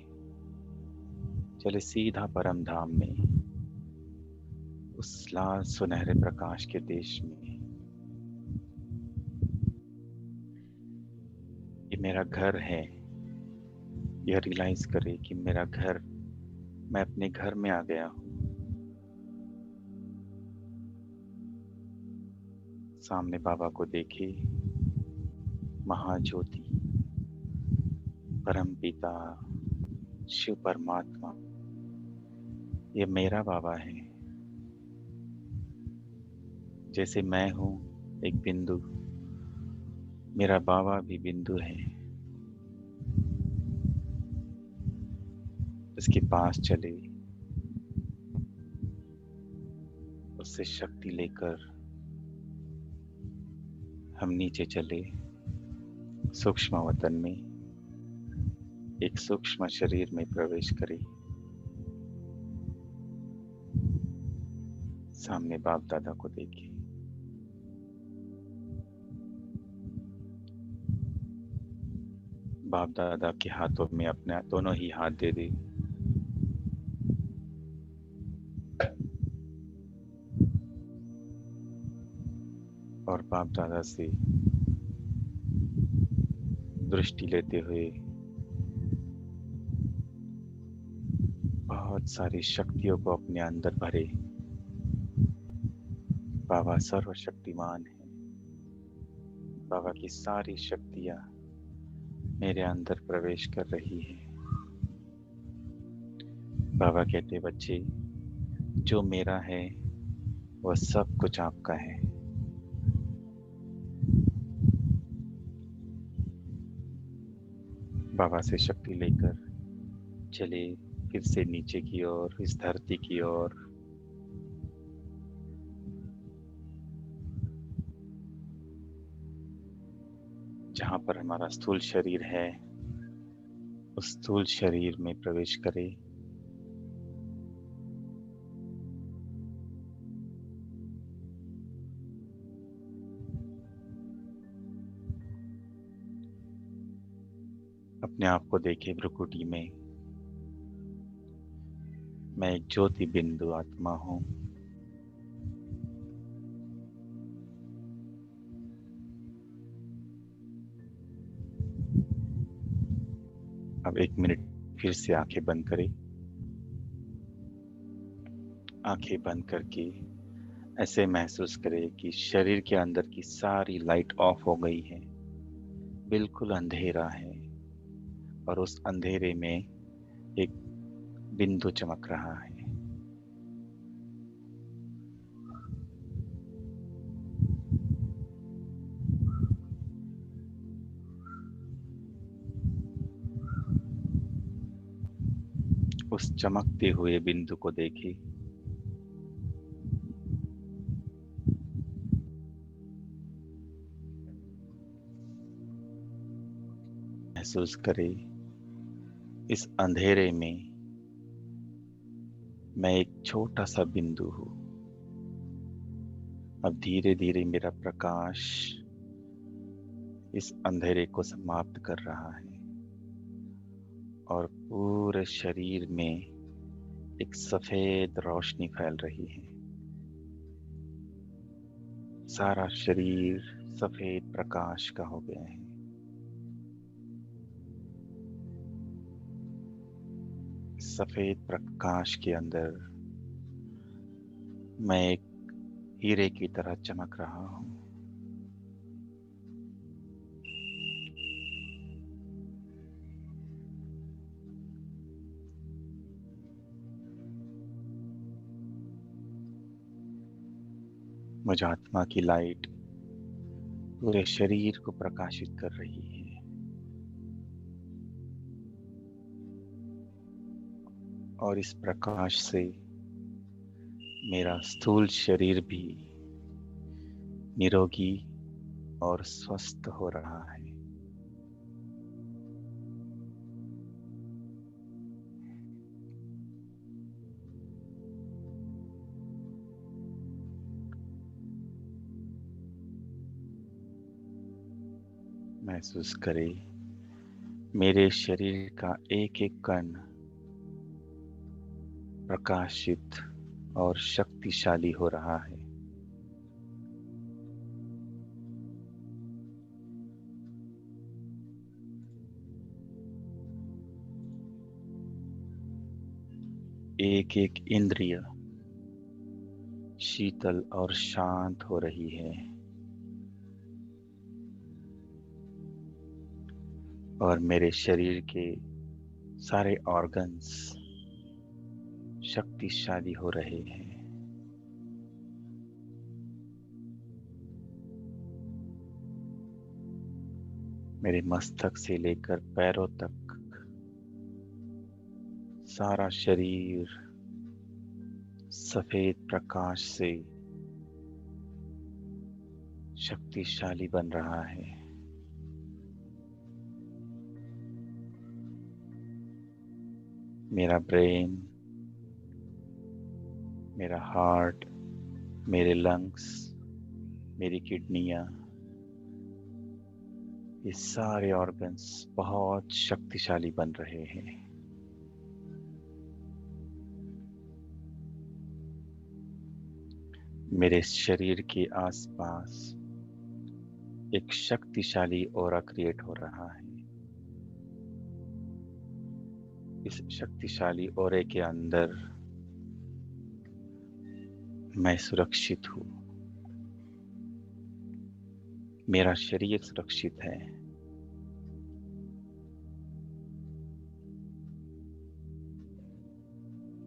चले सीधा परम धाम में, उस लाल सुनहरे प्रकाश के देश में। ये मेरा घर है। यह रियलाइज करे कि मेरा घर, मैं अपने घर में आ गया हूँ। सामने बाबा को देखे, महाज्योति, परम पिता, शिव परमात्मा, ये मेरा बाबा है। जैसे मैं हूँ एक बिंदु, मेरा बाबा भी बिंदु है। उसके पास चले, उससे शक्ति लेकर हम नीचे चले। सूक्ष्म वतन में एक सूक्ष्म शरीर में प्रवेश करें। सामने बाप दादा को देखें। बाप दादा के हाथों में अपने दोनों ही हाथ दे दे। और बाप दादा से दृष्टि लेते हुए बहुत सारी शक्तियों को अपने अंदर भरे। बाबा सर्वशक्तिमान है। बाबा की सारी शक्तियाँ मेरे अंदर प्रवेश कर रही है। बाबा कहते, बच्चे, जो मेरा है वह सब कुछ आपका है। बाबा से शक्ति लेकर चले फिर से नीचे की ओर, इस धरती की ओर। जहाँ पर हमारा स्थूल शरीर है, उस स्थूल शरीर में प्रवेश करें। अपने आप को देखे भ्रुकुटी में। मैं एक ज्योति बिंदु आत्मा हूँ। अब 1 मिनट फिर से आंखें बंद करें। आंखें बंद करके ऐसे महसूस करें कि शरीर के अंदर की सारी लाइट ऑफ हो गई है। बिल्कुल अंधेरा है और उस अंधेरे में एक बिंदु चमक रहा है। उस चमकते हुए बिंदु को देखें। महसूस करें इस अंधेरे में मैं एक छोटा सा बिंदु हूँ। अब धीरे धीरे मेरा प्रकाश इस अंधेरे को समाप्त कर रहा है और पूरे शरीर में एक सफेद रोशनी फैल रही है। सारा शरीर सफेद प्रकाश का हो गया है। सफेद प्रकाश के अंदर मैं एक हीरे की तरह चमक रहा हूँ। मुझ आत्मा की लाइट पूरे शरीर को प्रकाशित कर रही है और इस प्रकाश से मेरा स्थूल शरीर भी निरोगी और स्वस्थ हो रहा है। महसूस करें मेरे शरीर का एक एक कण प्रकाशित और शक्तिशाली हो रहा है। एक एक इंद्रिय शीतल और शांत हो रही है और मेरे शरीर के सारे ऑर्गन्स शक्तिशाली हो रहे हैं। मेरे मस्तक से लेकर पैरों तक सारा शरीर सफेद प्रकाश से शक्तिशाली बन रहा है। मेरा ब्रेन, मेरा हार्ट, मेरे लंग्स, मेरी किडनियां, ये सारे ऑर्गन्स बहुत शक्तिशाली बन रहे हैं। मेरे शरीर के आसपास एक शक्तिशाली ऑरा क्रिएट हो रहा है। इस शक्तिशाली ऑरे के अंदर मैं सुरक्षित हूँ। मेरा शरीर सुरक्षित है।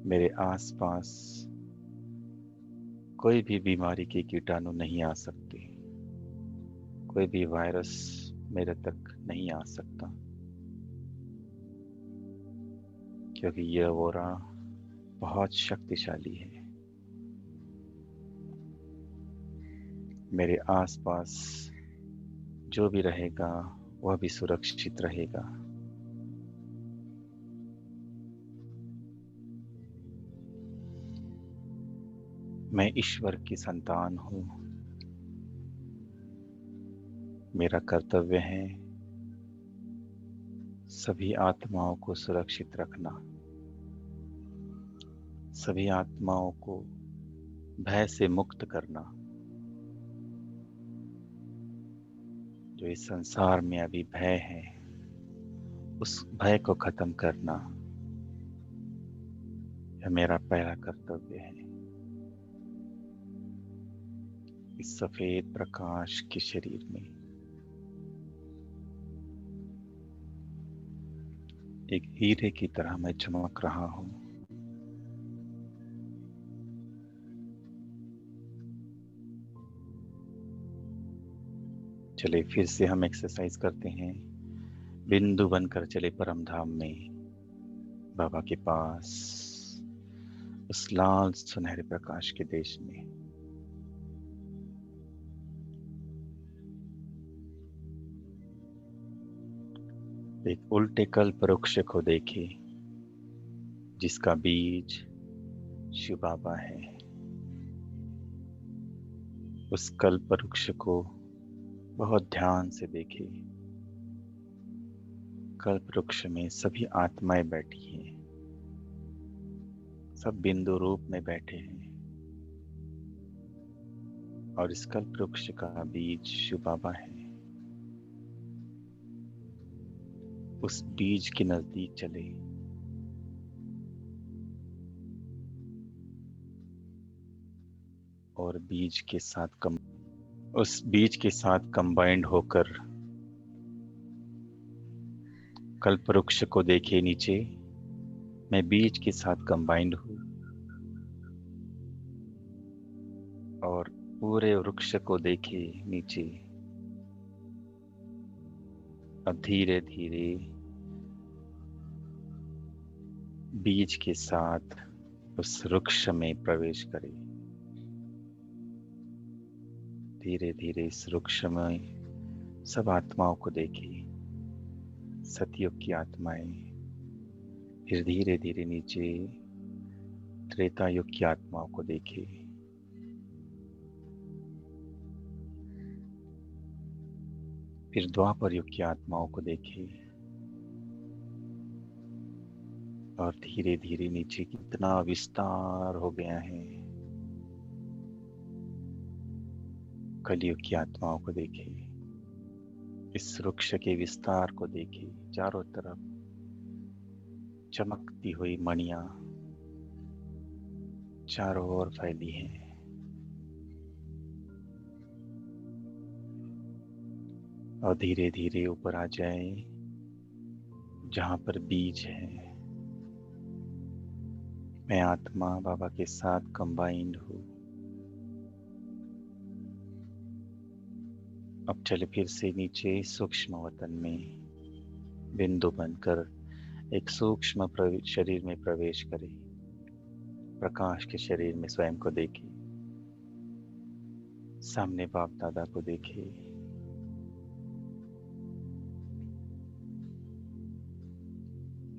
मेरे आसपास कोई भी बीमारी के कीटाणु नहीं आ सकते। कोई भी वायरस मेरे तक नहीं आ सकता, क्योंकि यह ऑरा बहुत शक्तिशाली है। मेरे आसपास जो भी रहेगा वह भी सुरक्षित रहेगा। मैं ईश्वर की संतान हूँ। मेरा कर्तव्य है सभी आत्माओं को सुरक्षित रखना, सभी आत्माओं को भय से मुक्त करना। जो इस संसार में अभी भय है, उस भय को खत्म करना, यह मेरा पहला कर्तव्य है। इस सफेद प्रकाश के शरीर में एक हीरे की तरह मैं चमक रहा हूँ। चले फिर से हम एक्सरसाइज करते हैं। बिंदु बनकर चले परम धाम में, बाबा के पास, उस लाल सुनहरे प्रकाश के देश में। एक उल्टे कल्प वृक्ष को देखे जिसका बीज शिव बाबा है। उस कल्प वृक्ष को बहुत ध्यान से देखे। कल्प वृक्ष में सभी आत्माएं बैठी हैं, सब बिंदु रूप में बैठे हैं और इस कल्प वृक्ष का बीज शिव बाबा है। उस बीज के नजदीक चले और उस बीज के साथ कंबाइंड होकर कल्प वृक्ष को देखे नीचे। मैं बीज के साथ कंबाइंड हूँ और पूरे वृक्ष को देखे नीचे, अब धीरे धीरे बीज के साथ उस वृक्ष में प्रवेश करें। धीरे धीरे इस वृक्ष में सब आत्माओं को देखें, सतयुग की आत्माएं। फिर धीरे धीरे नीचे त्रेता युग की आत्माओं को देखें। फिर द्वापर युग की आत्माओं को देखें। और धीरे धीरे नीचे कितना विस्तार हो गया है। कलयुग की आत्माओं को देखें। इस वृक्ष के विस्तार को देखें। चारों तरफ चमकती हुई मणियां चारों ओर फैली हैं। और धीरे धीरे ऊपर आ जाए जहां पर बीज है। मैं आत्मा बाबा के साथ कंबाइंड हूँ। अब चले फिर से नीचे सूक्ष्म वतन में बिंदु बनकर एक सूक्ष्म शरीर में प्रवेश करें। प्रकाश के शरीर में स्वयं को देखें। सामने बाप दादा को देखें।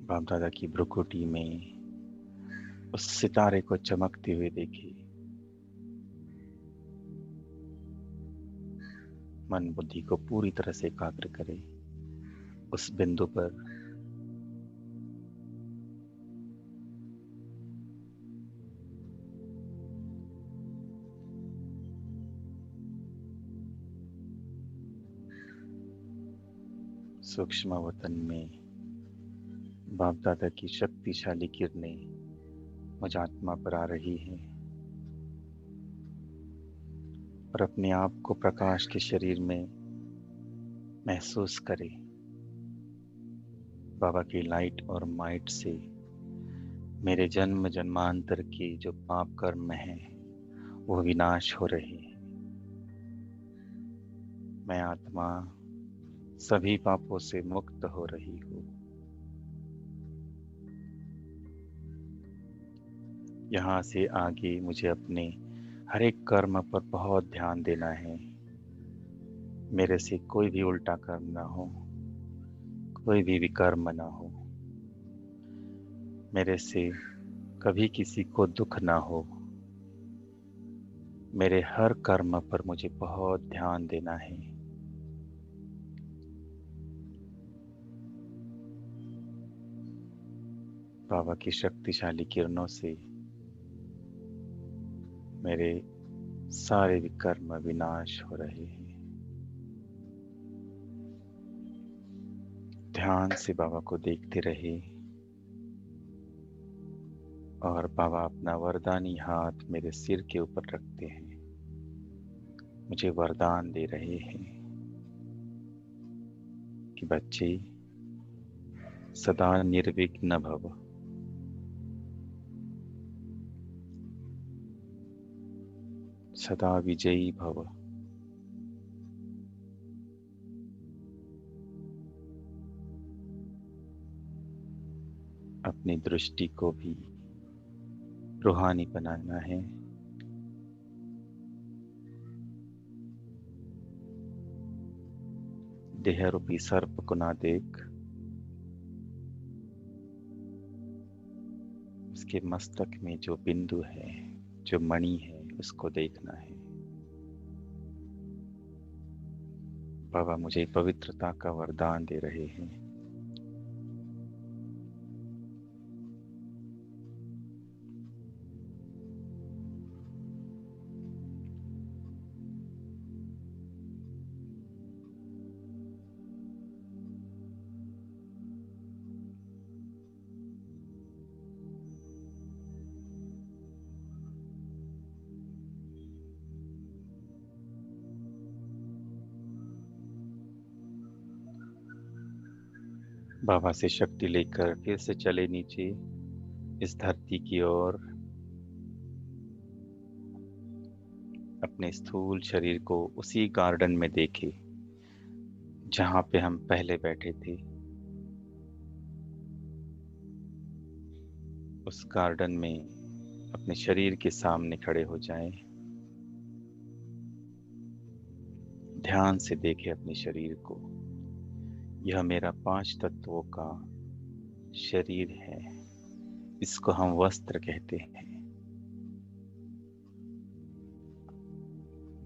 बाप दादा की भ्रुकुटी में उस सितारे को चमकते हुए देखें। मन बुद्धि को पूरी तरह से एकाग्र करें उस बिंदु पर। सूक्ष्म वतन में बाप दादा की शक्तिशाली किरणें मुझ आत्मा पर आ रही हैं और अपने आप को प्रकाश के शरीर में महसूस करें। बाबा की लाइट और माइट से मेरे जन्म जन्मांतर के जो पाप कर्म हैं वो विनाश हो रहे हैं। मैं आत्मा सभी पापों से मुक्त हो रही हूँ। यहाँ से आगे मुझे अपने हर एक कर्म पर बहुत ध्यान देना है। मेरे से कोई भी उल्टा कर्म ना हो, कोई भी विकर्म ना हो। मेरे से कभी किसी को दुख ना हो। मेरे हर कर्म पर मुझे बहुत ध्यान देना है। बाबा की शक्तिशाली किरणों से मेरे सारे विकर्म विनाश हो रहे हैं। ध्यान से बाबा को देखते रहे और बाबा अपना वरदानी हाथ मेरे सिर के ऊपर रखते हैं। मुझे वरदान दे रहे हैं कि बच्चे सदा निर्विघ्न भव। सदा विजयी भव। अपनी दृष्टि को भी रूहानी बनाना है। देह रूपी सर्प को ना देख, उसके मस्तक में जो बिंदु है, जो मणि है, उसको देखना है। बाबा मुझे पवित्रता का वरदान दे रहे हैं। बाबा से शक्ति लेकर फिर से चले नीचे इस धरती की ओर। अपने स्थूल शरीर को उसी गार्डन में देखे जहाँ पे हम पहले बैठे थे। उस गार्डन में अपने शरीर के सामने खड़े हो जाएं। ध्यान से देखें अपने शरीर को। यह मेरा 5 तत्वों का शरीर है। इसको हम वस्त्र कहते हैं।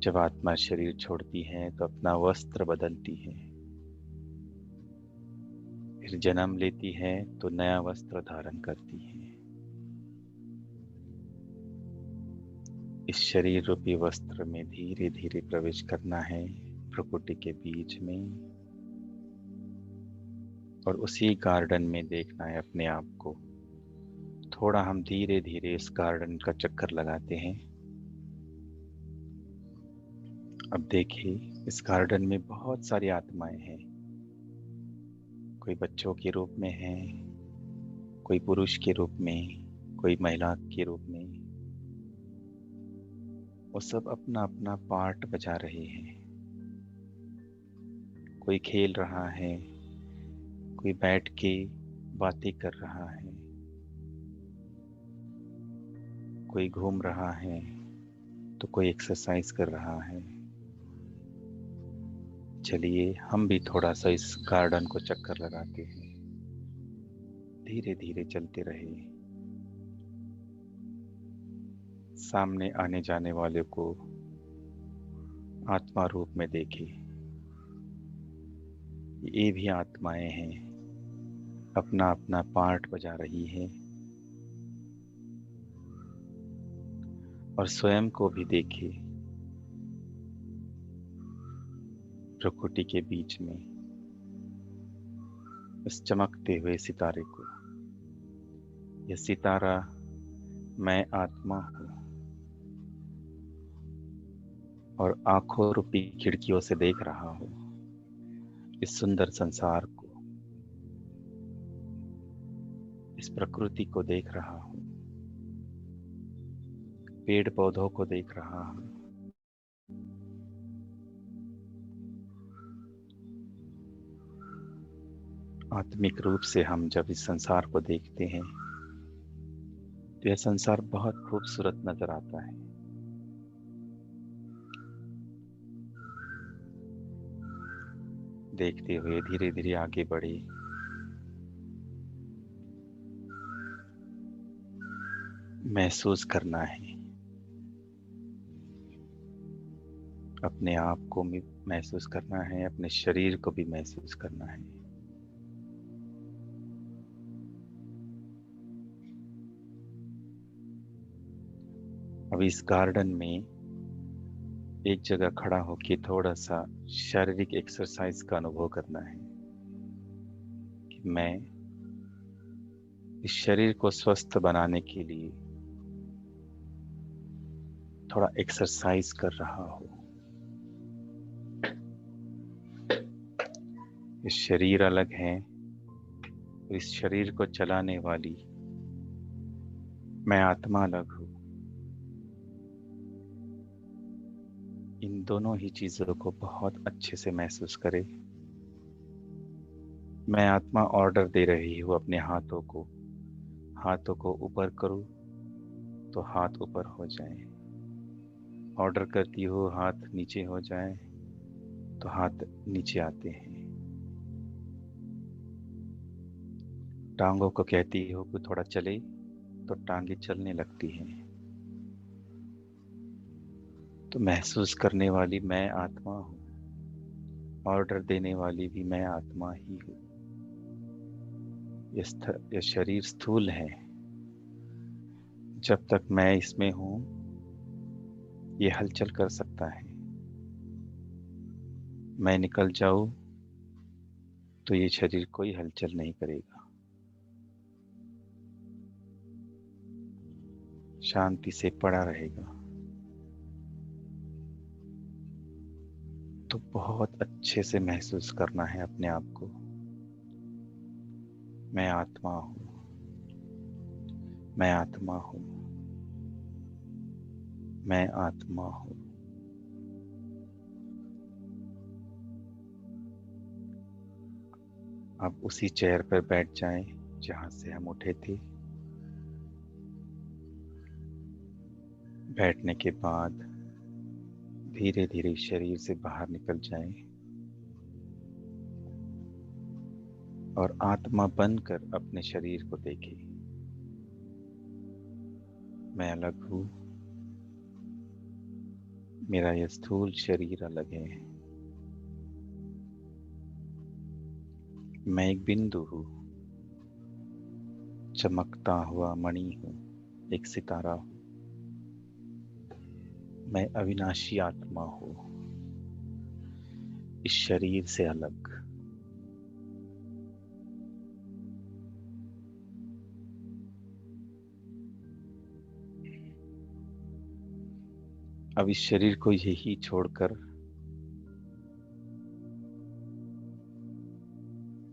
जब आत्मा शरीर छोड़ती है तो अपना वस्त्र बदलती है, फिर जन्म लेती है तो नया वस्त्र धारण करती है। इस शरीर रूपी वस्त्र में धीरे धीरे प्रवेश करना है प्रकृति के बीच में, और उसी गार्डन में देखना है अपने आप को। थोड़ा हम धीरे धीरे इस गार्डन का चक्कर लगाते हैं। अब देखिए, इस गार्डन में बहुत सारी आत्माएं हैं। कोई बच्चों के रूप में है, कोई पुरुष के रूप में, कोई महिला के रूप में। वो सब अपना अपना पार्ट बजा रहे हैं। कोई खेल रहा है, कोई बैठ के बातें कर रहा है, कोई घूम रहा है, तो कोई एक्सरसाइज कर रहा है। चलिए हम भी थोड़ा सा इस गार्डन को चक्कर लगाते हैं। धीरे धीरे चलते रहे। सामने आने जाने वाले को आत्मा रूप में देखे। ये भी आत्माएं हैं, अपना अपना पार्ट बजा रही है। और स्वयं को भी देखे प्रकृति के बीच में, इस चमकते हुए सितारे को। यह सितारा मैं आत्मा हूँ, और आंखों रूपी खिड़कियों से देख रहा हूँ इस सुंदर संसार को। इस प्रकृति को देख रहा हूँ, पेड़ पौधों को देख रहा हूँ। आत्मिक रूप से हम जब इस संसार को देखते हैं तो यह संसार बहुत खूबसूरत नजर आता है। देखते हुए धीरे धीरे आगे बढ़े। महसूस करना है, अपने आप को भी महसूस करना है, अपने शरीर को भी महसूस करना है। अब इस गार्डन में एक जगह खड़ा होकर थोड़ा सा शारीरिक एक्सरसाइज का अनुभव करना है कि मैं इस शरीर को स्वस्थ बनाने के लिए थोड़ा एक्सरसाइज कर रहा हूँ। इस शरीर अलग है, इस शरीर को चलाने वाली मैं आत्मा अलग हूँ। इन दोनों ही चीजों को बहुत अच्छे से महसूस करें। मैं आत्मा ऑर्डर दे रही हूँ अपने हाथों को। हाथों को ऊपर करो तो हाथ ऊपर हो जाए। ऑर्डर करती हो हाथ नीचे हो जाए तो हाथ नीचे आते हैं। टांगों को कहती हो कि थोड़ा चले तो टांगे चलने लगती हैं। तो महसूस करने वाली मैं आत्मा हूँ, ऑर्डर देने वाली भी मैं आत्मा ही हूँ। यह शरीर स्थूल है। जब तक मैं इसमें हूँ ये हलचल कर सकता है। मैं निकल जाऊँ तो ये शरीर कोई हलचल नहीं करेगा, शांति से पड़ा रहेगा। तो बहुत अच्छे से महसूस करना है अपने आप को। मैं आत्मा हूँ, मैं आत्मा हूँ, मैं आत्मा हूँ। अब उसी चेयर पर बैठ जाएं जहां से हम उठे थे। बैठने के बाद धीरे धीरे शरीर से बाहर निकल जाएं और आत्मा बनकर अपने शरीर को देखें। मैं अलग हूँ, मेरा यह स्थूल शरीर अलग है। मैं एक बिंदु हूँ, चमकता हुआ मणि हूँ, एक सितारा हूँ। मैं अविनाशी आत्मा हूँ, इस शरीर से अलग। अब इस शरीर को यही छोड़कर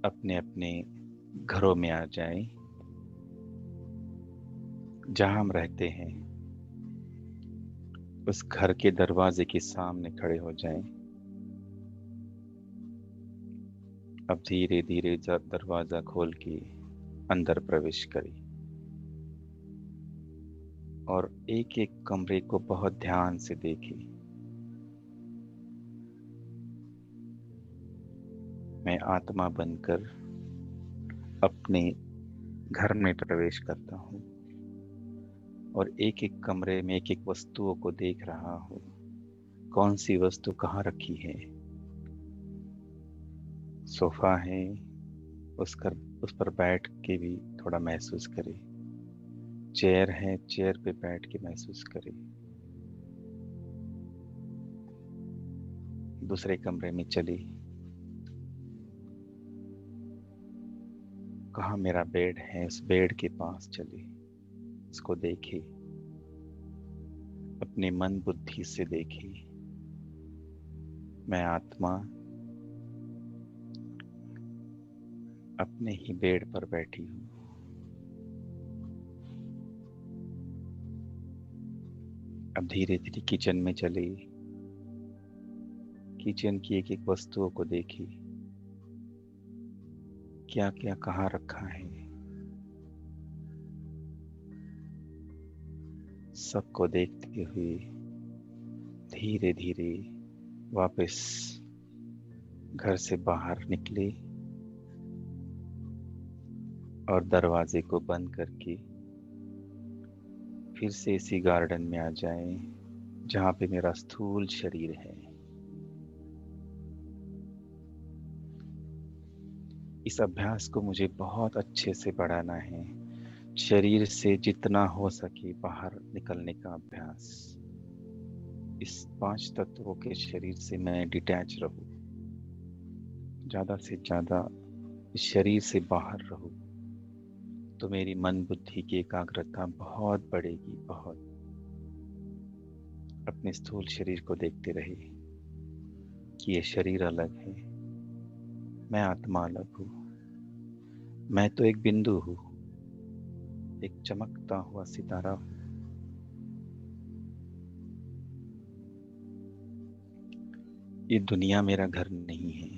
अपने अपने घरों में आ जाएं, जहां हम रहते हैं उस घर के दरवाजे के सामने खड़े हो जाएं। अब धीरे धीरे दरवाजा खोल के अंदर प्रवेश करें और एक एक कमरे को बहुत ध्यान से देखें। मैं आत्मा बनकर अपने घर में प्रवेश करता हूँ और एक एक कमरे में एक एक वस्तुओं को देख रहा हूँ। कौन सी वस्तु कहाँ रखी है? सोफा है, उस पर बैठ के भी थोड़ा महसूस करें। चेयर है, चेयर पे बैठ के महसूस करें। दूसरे कमरे में चली, कहाँ मेरा बेड है, उस बेड के पास चली, उसको देखी, अपने मन बुद्धि से देखी। मैं आत्मा अपने ही बेड पर बैठी हूँ। अब धीरे धीरे किचन में चली, किचन की एक एक वस्तुओं को देखी, क्या क्या कहाँ रखा है, सबको देखते हुए धीरे धीरे वापस घर से बाहर निकले और दरवाजे को बंद करके फिर से इसी गार्डन में आ जाएं जहाँ पे मेरा स्थूल शरीर है। इस अभ्यास को मुझे बहुत अच्छे से बढ़ाना है। शरीर से जितना हो सके बाहर निकलने का अभ्यास। इस 5 तत्वों के शरीर से मैं डिटैच रहूं, ज़्यादा से ज़्यादा इस शरीर से बाहर रहूं, तो मेरी मन बुद्धि की एकाग्रता बहुत बढ़ेगी। बहुत अपने स्थूल शरीर को देखते रहे कि ये शरीर अलग है, मैं आत्मा अलग हूँ। मैं तो एक बिंदु हूँ, एक चमकता हुआ सितारा हूँ। ये दुनिया मेरा घर नहीं है,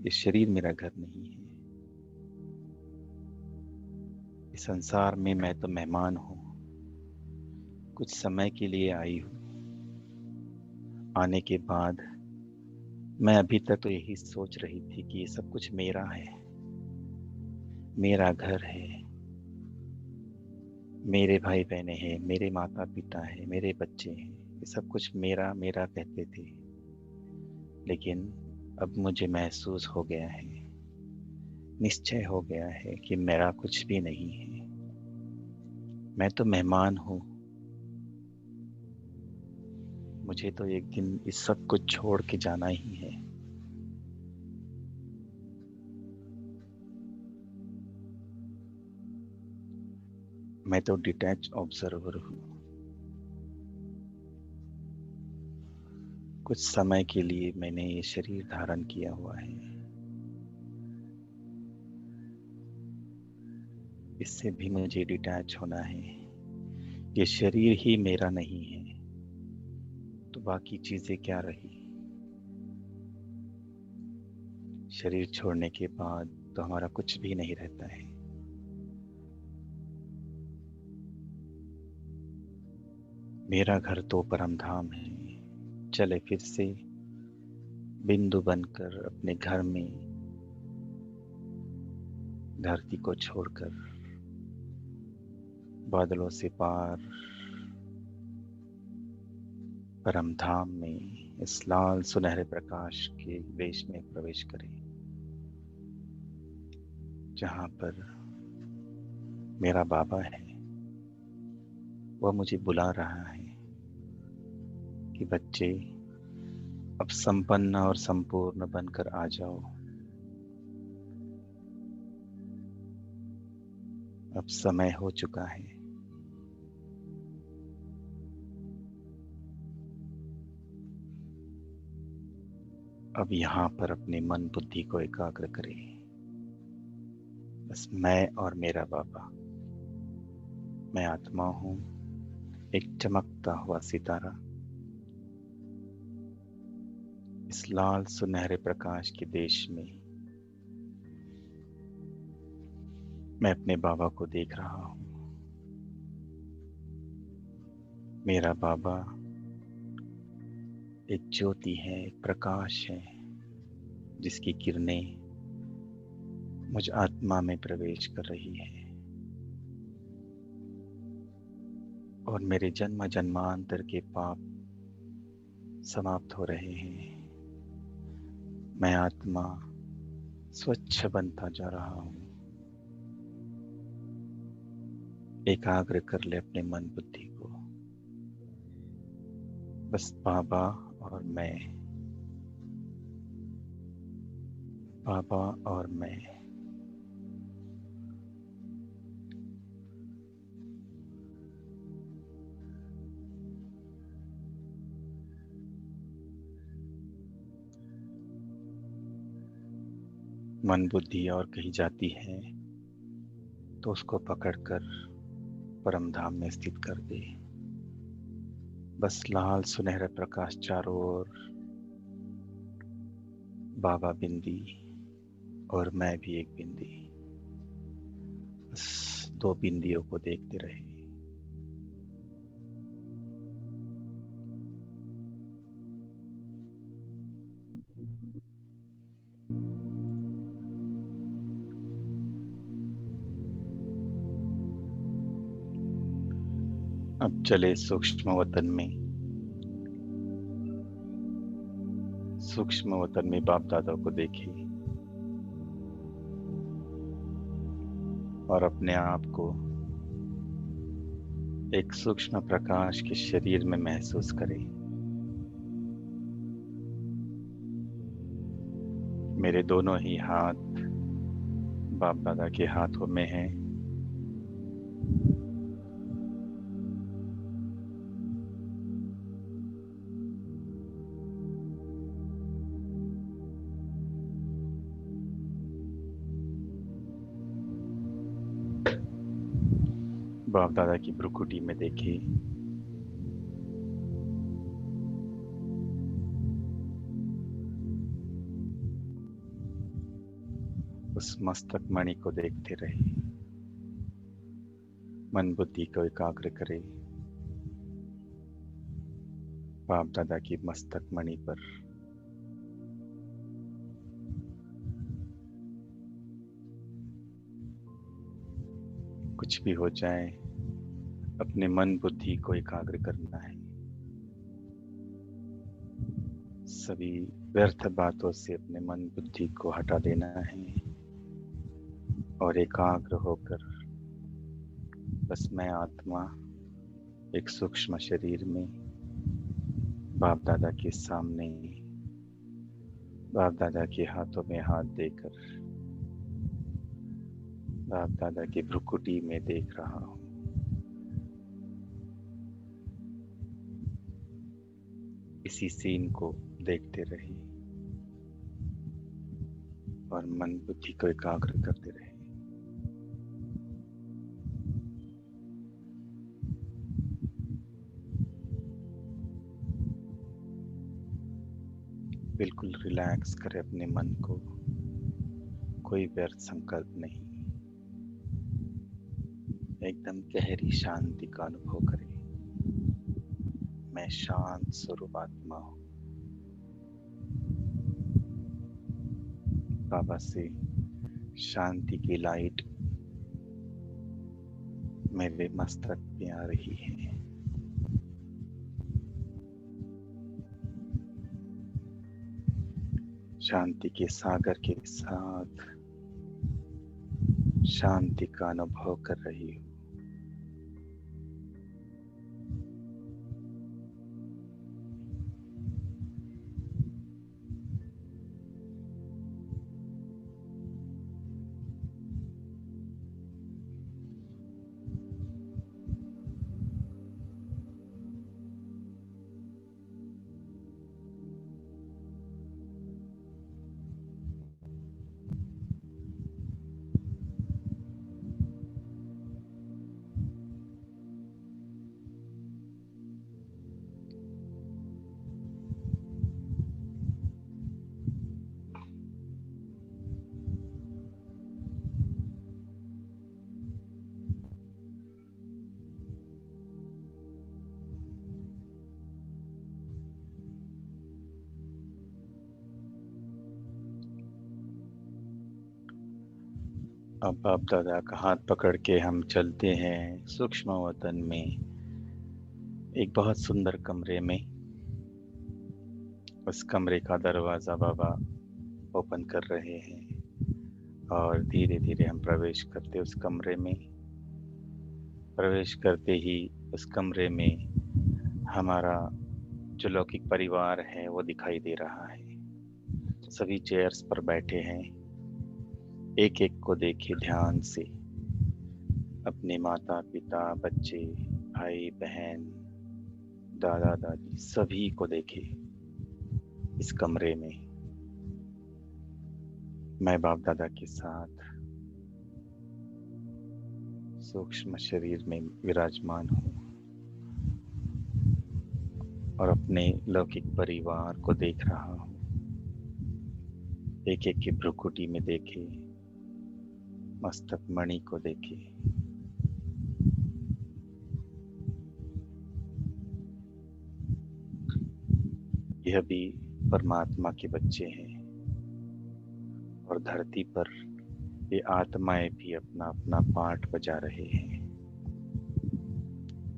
ये शरीर मेरा घर नहीं है। इस संसार में मैं तो मेहमान हूँ, कुछ समय के लिए आई हूँ। आने के बाद मैं अभी तक तो यही सोच रही थी कि ये सब कुछ मेरा है, मेरा घर है, मेरे भाई बहनें हैं, मेरे माता पिता हैं, मेरे बच्चे हैं, ये सब कुछ मेरा मेरा कहते थे। लेकिन अब मुझे महसूस हो गया है, निश्चय हो गया है कि मेरा कुछ भी नहीं है। मैं तो मेहमान हूँ। मुझे तो एक दिन इस सब कुछ छोड़ के जाना ही है। मैं तो डिटैच ऑब्जर्वर हूँ। कुछ समय के लिए मैंने ये शरीर धारण किया हुआ है, इससे भी मुझे डिटैच होना है। ये शरीर ही मेरा नहीं है, तो बाकी चीजें क्या रही? शरीर छोड़ने के बाद तो हमारा कुछ भी नहीं रहता है। मेरा घर तो परम धाम है, चले फिर से बिंदु बनकर अपने घर में धरती को छोड़कर बादलों से पार परम धाम में इस लाल सुनहरे प्रकाश के देश में प्रवेश करें, जहाँ पर मेरा बाबा है। वह मुझे बुला रहा है कि बच्चे, अब संपन्न और संपूर्ण बनकर आ जाओ। अब समय हो चुका है। अब यहाँ पर अपने मन बुद्धि को एकाग्र करें। बस मैं और मेरा बाबा। मैं आत्मा हूँ, एक चमकता हुआ सितारा। इस लाल सुनहरे प्रकाश के देश में मैं अपने बाबा को देख रहा हूँ। मेरा बाबा एक ज्योति है, एक प्रकाश है, जिसकी किरणें मुझ आत्मा में प्रवेश कर रही है और मेरे जन्म जन्मांतर के पाप समाप्त हो रहे हैं। मैं आत्मा स्वच्छ बनता जा रहा हूँ। एकाग्र कर ले अपने मन बुद्धि को। बस बाबा और मैं, बाबा और मैं। मन बुद्धि और कहीं जाती है तो उसको पकड़कर परम धाम में स्थित कर दे। बस लाल सुनहरा प्रकाश चारों ओर, बाबा बिंदी और मैं भी एक बिंदी। बस दो बिंदियों को देखते रहे। अब चले सूक्ष्म वतन में। सूक्ष्म वतन में बाप दादा को देखे और अपने आप को एक सूक्ष्म प्रकाश के शरीर में महसूस करें। मेरे दोनों ही हाथ बाप दादा के हाथों में हैं। बाप दादा की भ्रुकुटी में देखे। उस मस्तक मणि को देखते रहे। मन बुद्धि को एकाग्र करे बाप दादा की मस्तक मणि पर। कुछ भी हो जाए, अपने मन बुद्धि को एकाग्र करना है। सभी व्यर्थ बातों से अपने मन बुद्धि को हटा देना है और एकाग्र होकर बस मैं आत्मा एक सूक्ष्म शरीर में बाप दादा के सामने, बाप दादा के हाथों में हाथ देकर बाप दादा की भ्रुकुटी में देख रहा हूँ। इसी सीन को देखते रहे और मन बुद्धि को एकाग्र करते रहे। बिल्कुल रिलैक्स करें अपने मन को। कोई व्यर्थ संकल्प नहीं, एकदम गहरी शांति का अनुभव करें। मैं शांत स्वरूप आत्मा हूँ। बाबा से शांति की लाइट मेरे मस्तक में आ रही है। शांति के सागर के साथ शांति का अनुभव कर रही हूँ। अब बाप दादा का हाथ पकड़ के हम चलते हैं सूक्ष्म वतन में, एक बहुत सुंदर कमरे में। उस कमरे का दरवाज़ा बाबा ओपन कर रहे हैं और धीरे धीरे हम प्रवेश करते उस कमरे में। प्रवेश करते ही उस कमरे में हमारा जो लौकिक परिवार है वो दिखाई दे रहा है। सभी चेयर्स पर बैठे हैं। एक एक को देखे ध्यान से, अपने माता पिता, बच्चे, भाई बहन, दादा दादी, सभी को देखे इस कमरे में। मैं बाप दादा के साथ सूक्ष्म शरीर में विराजमान हूँ और अपने लौकिक परिवार को देख रहा हूँ। एक एक की भ्रुकुटी में देखे, मस्तक मणि को देखे। यह भी परमात्मा के बच्चे हैं और धरती पर ये आत्माएं भी अपना अपना पार्ट बजा रहे हैं।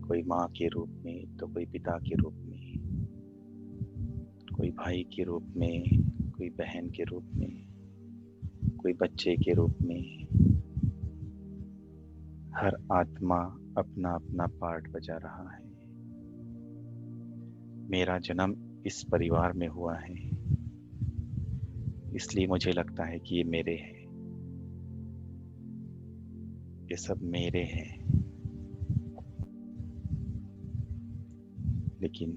कोई माँ के रूप में तो कोई पिता के रूप में, कोई भाई के रूप में, कोई बहन के रूप में, कोई बच्चे के रूप में। हर आत्मा अपना अपना पार्ट बजा रहा है। मेरा जन्म इस परिवार में हुआ है, इसलिए मुझे लगता है कि ये मेरे हैं, ये सब मेरे हैं। लेकिन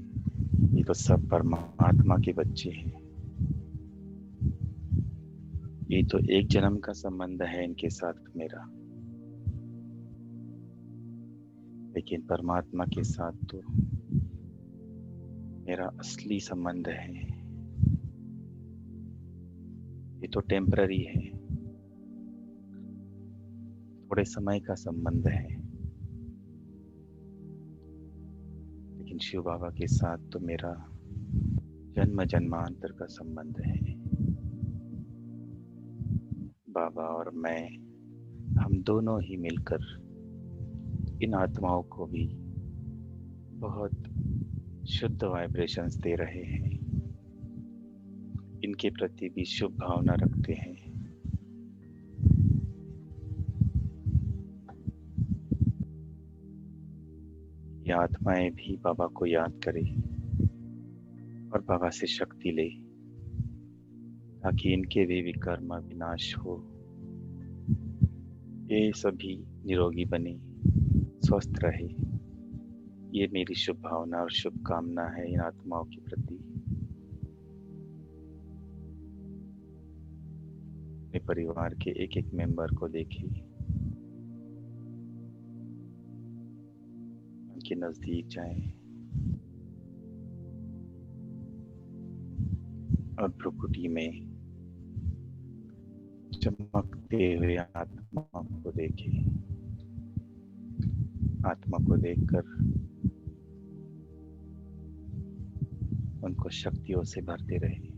ये तो सब परमात्मा के बच्चे हैं। ये तो एक जन्म का संबंध है इनके साथ मेरा, लेकिन परमात्मा के साथ तो मेरा असली संबंध है। ये तो टेम्पररी है, थोड़े समय का संबंध है। लेकिन शिव बाबा के साथ तो मेरा जन्म जन्मांतर का संबंध है। बाबा और मैं, हम दोनों ही मिलकर इन आत्माओं को भी बहुत शुद्ध वाइब्रेशंस दे रहे हैं। इनके प्रति भी शुभ भावना रखते हैं। ये आत्माएं भी बाबा को याद करें और बाबा से शक्ति ले, ताकि इनके भी विकर्म विनाश हो। ये सभी निरोगी बने, स्वस्थ रहे। ये मेरी शुभ भावना और शुभकामना है इन आत्माओं के प्रति। अपने परिवार के एक एक मेंबर को देखिए, उनके नजदीक जाएं और भ्रुकुटी में चमकते हुए आत्मा को देखे, आत्मा को देखकर उनको शक्तियों से भरते रहे।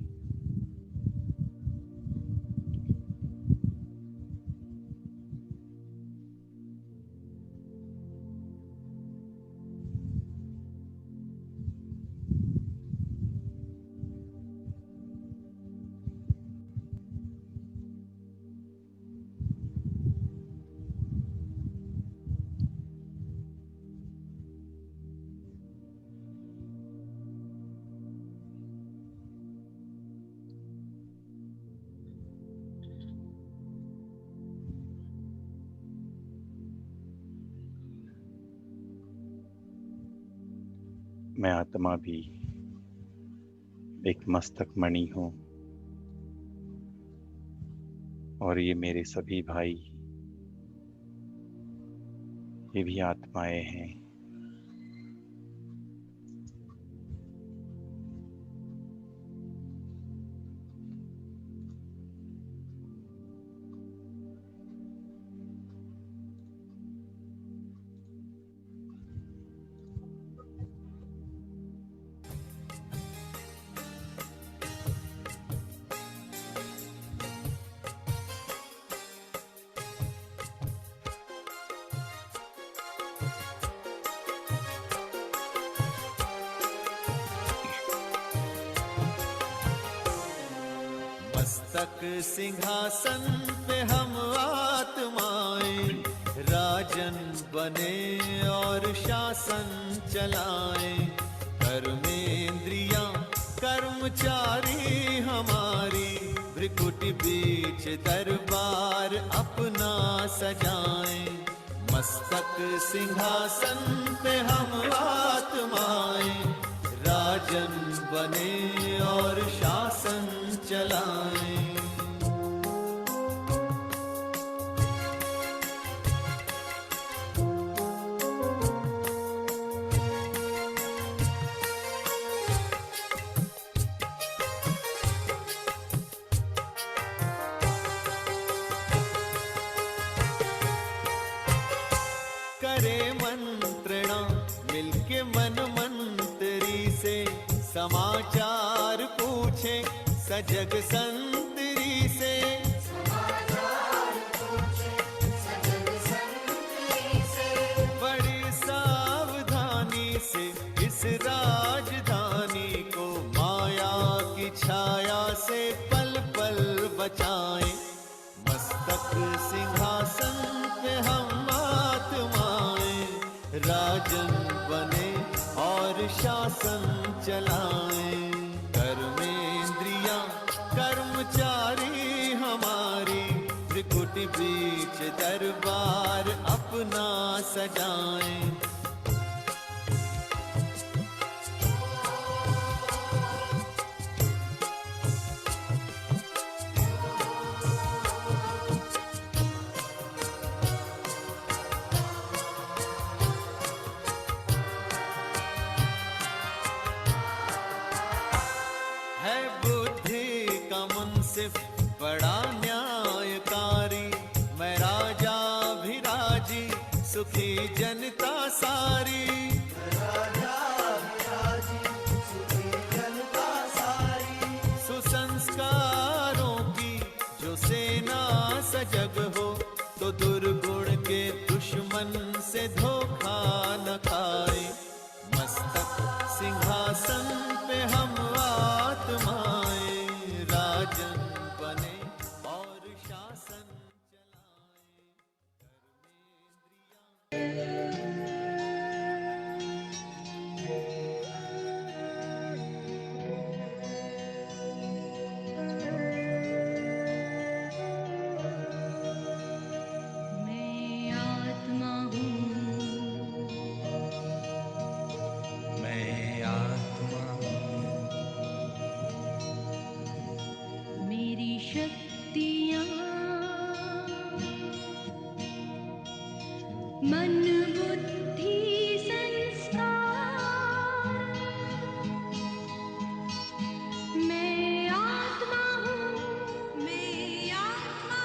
मैं आत्मा भी एक मस्तक मणि हूँ और ये मेरे सभी भाई, ये भी आत्माएं हैं। मस्तक सिंहासन पे हम आत्माएं राजन बने और शासन चलाएं। कर्मेंद्रियां कर्मचारी हमारी, भ्रिकुटी बीच दरबार अपना सजाएं। मस्तक सिंहासन पे हम आत्माएं राजन बने और शासन चलाएं। करे मंत्रणा मिलके मन मंत्री से, समाचार पूछे सजग संतरी से। बड़ी सावधानी से इस राजधानी को माया की छाया से पल पल बचाएं। मस्तक सिंहासन पे हम आत्माएं राजन बने और शासन चलाएं। कर्मेंद्रियां कर्मचारी हमारी, त्रिकुटी बीच दरबार अपना सजाएं। है बुद्धि का मुंसिफ बड़ा न्यायकारी, मैं राजा भी राजी सुखी जनता सारी। सुसंस्कारों की जो सेना सजग हो, तो दुर्गुण के दुश्मन से धोखा न खाए। मस्तक सिंहासन पे हम आत्माएं राजन बने और शासन मन बुद्धि संस्कार, मैं आत्मा हूँ, मैं आत्मा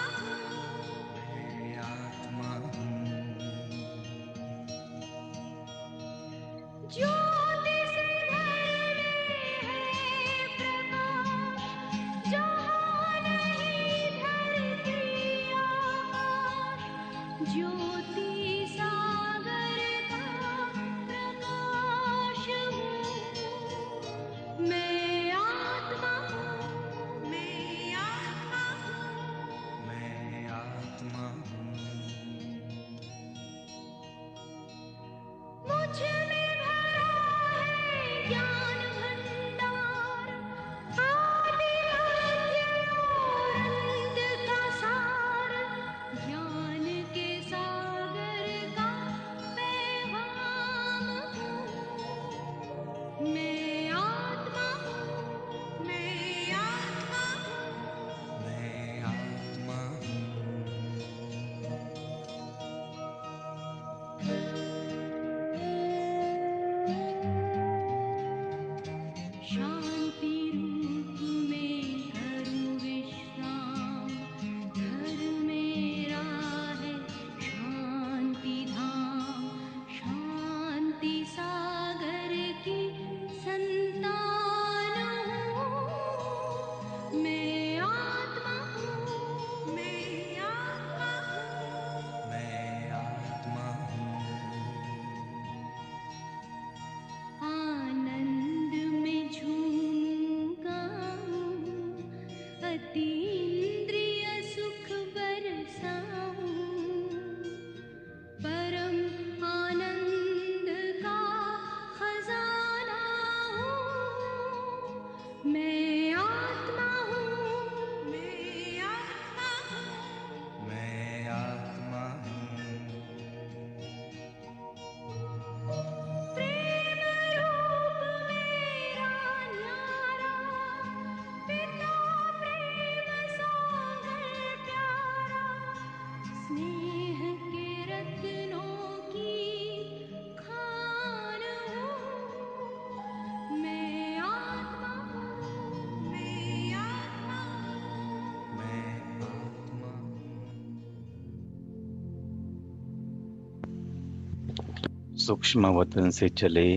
सूक्ष्म वतन से चले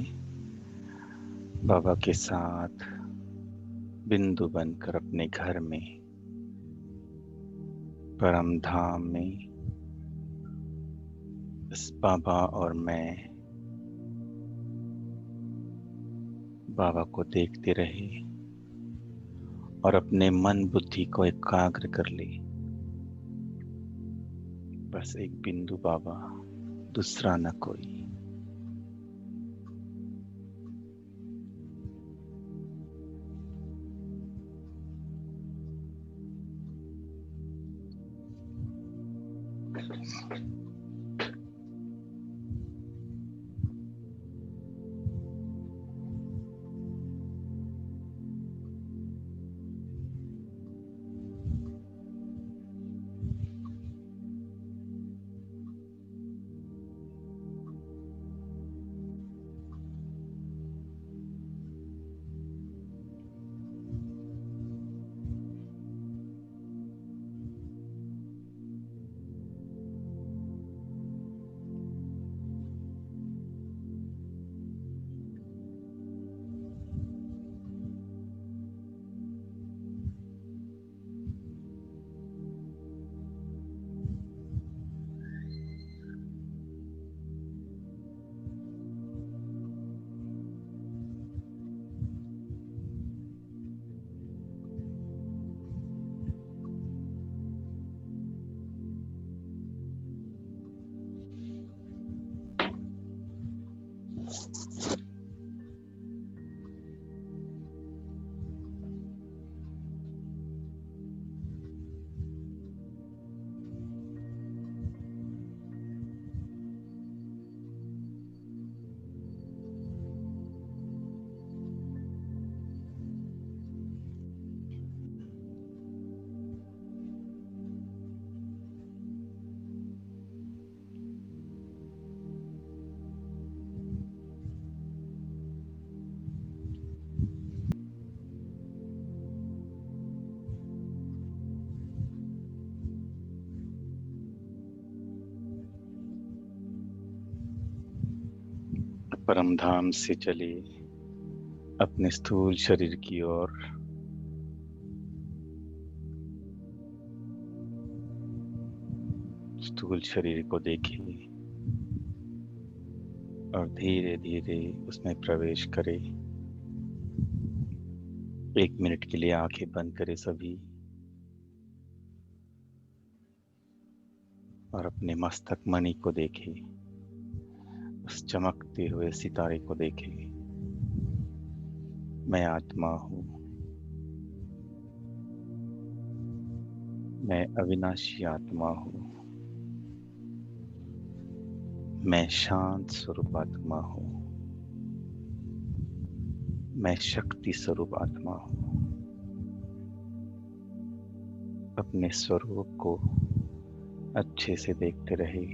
बाबा के साथ बिंदु बनकर अपने घर में, परम धाम में बस बाबा और मैं बाबा को देखते रहे और अपने मन बुद्धि को एकाग्र कर ले। बस एक बिंदु बाबा, दूसरा न कोई। परम धाम से चले अपने स्थूल शरीर की ओर। स्थूल शरीर को देखे और धीरे धीरे उसमें प्रवेश करे। 1 मिनट के लिए आंखें बंद करे सभी और अपने मस्तक मणि को देखे, उस चमकते हुए सितारे को देखे। मैं आत्मा हूँ, मैं अविनाशी आत्मा हूँ, मैं शांत स्वरूप आत्मा हूँ, मैं शक्ति स्वरूप आत्मा हूँ। अपने स्वरूप को अच्छे से देखते रहे।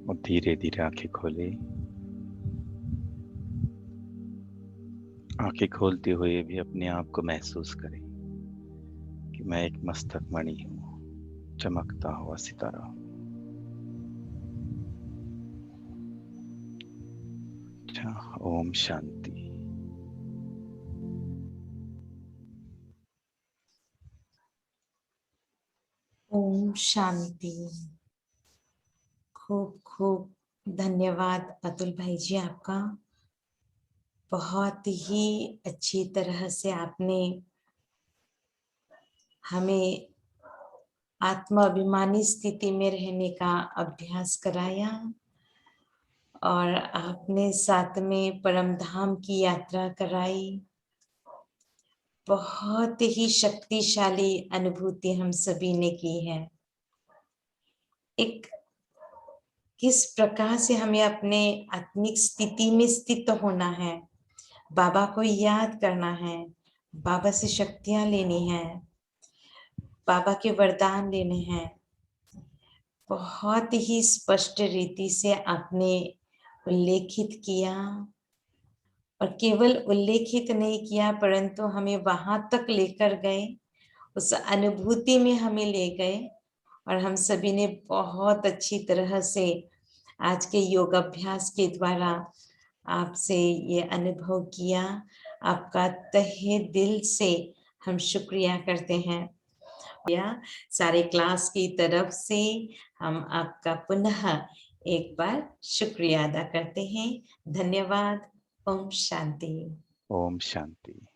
और धीरे धीरे आंखें खोले। आंखें खोलते हुए भी अपने आप को महसूस करें कि मैं एक मस्तक मणि हूँ, चमकता हुआ सितारा हूँ। अच्छा, ओम शांति। ओम शांति। खूब खूब धन्यवाद अतुल भाई जी, आपका। बहुत ही अच्छी तरह से आपने हमें आत्माभिमानी स्थिति में रहने का अभ्यास कराया और आपने साथ में परम धाम की यात्रा कराई। बहुत ही शक्तिशाली अनुभूति हम सभी ने की है। एक किस प्रकार से हमें अपने आत्मिक स्थिति में स्थित होना है, बाबा को याद करना है, बाबा से शक्तियां लेनी है, बाबा के वरदान लेने हैं। बहुत ही स्पष्ट रीति से आपने उल्लेखित किया, और केवल उल्लेखित नहीं किया परंतु हमें वहां तक लेकर गए, उस अनुभूति में हमें ले गए। और हम सभी ने बहुत अच्छी तरह से आज के योग अभ्यास के द्वारा आपसे ये अनुभव किया। आपका तहे दिल से हम शुक्रिया करते हैं। या सारे क्लास की तरफ से हम आपका पुनः एक बार शुक्रिया अदा करते हैं। धन्यवाद। ओम शांति। ओम शांति।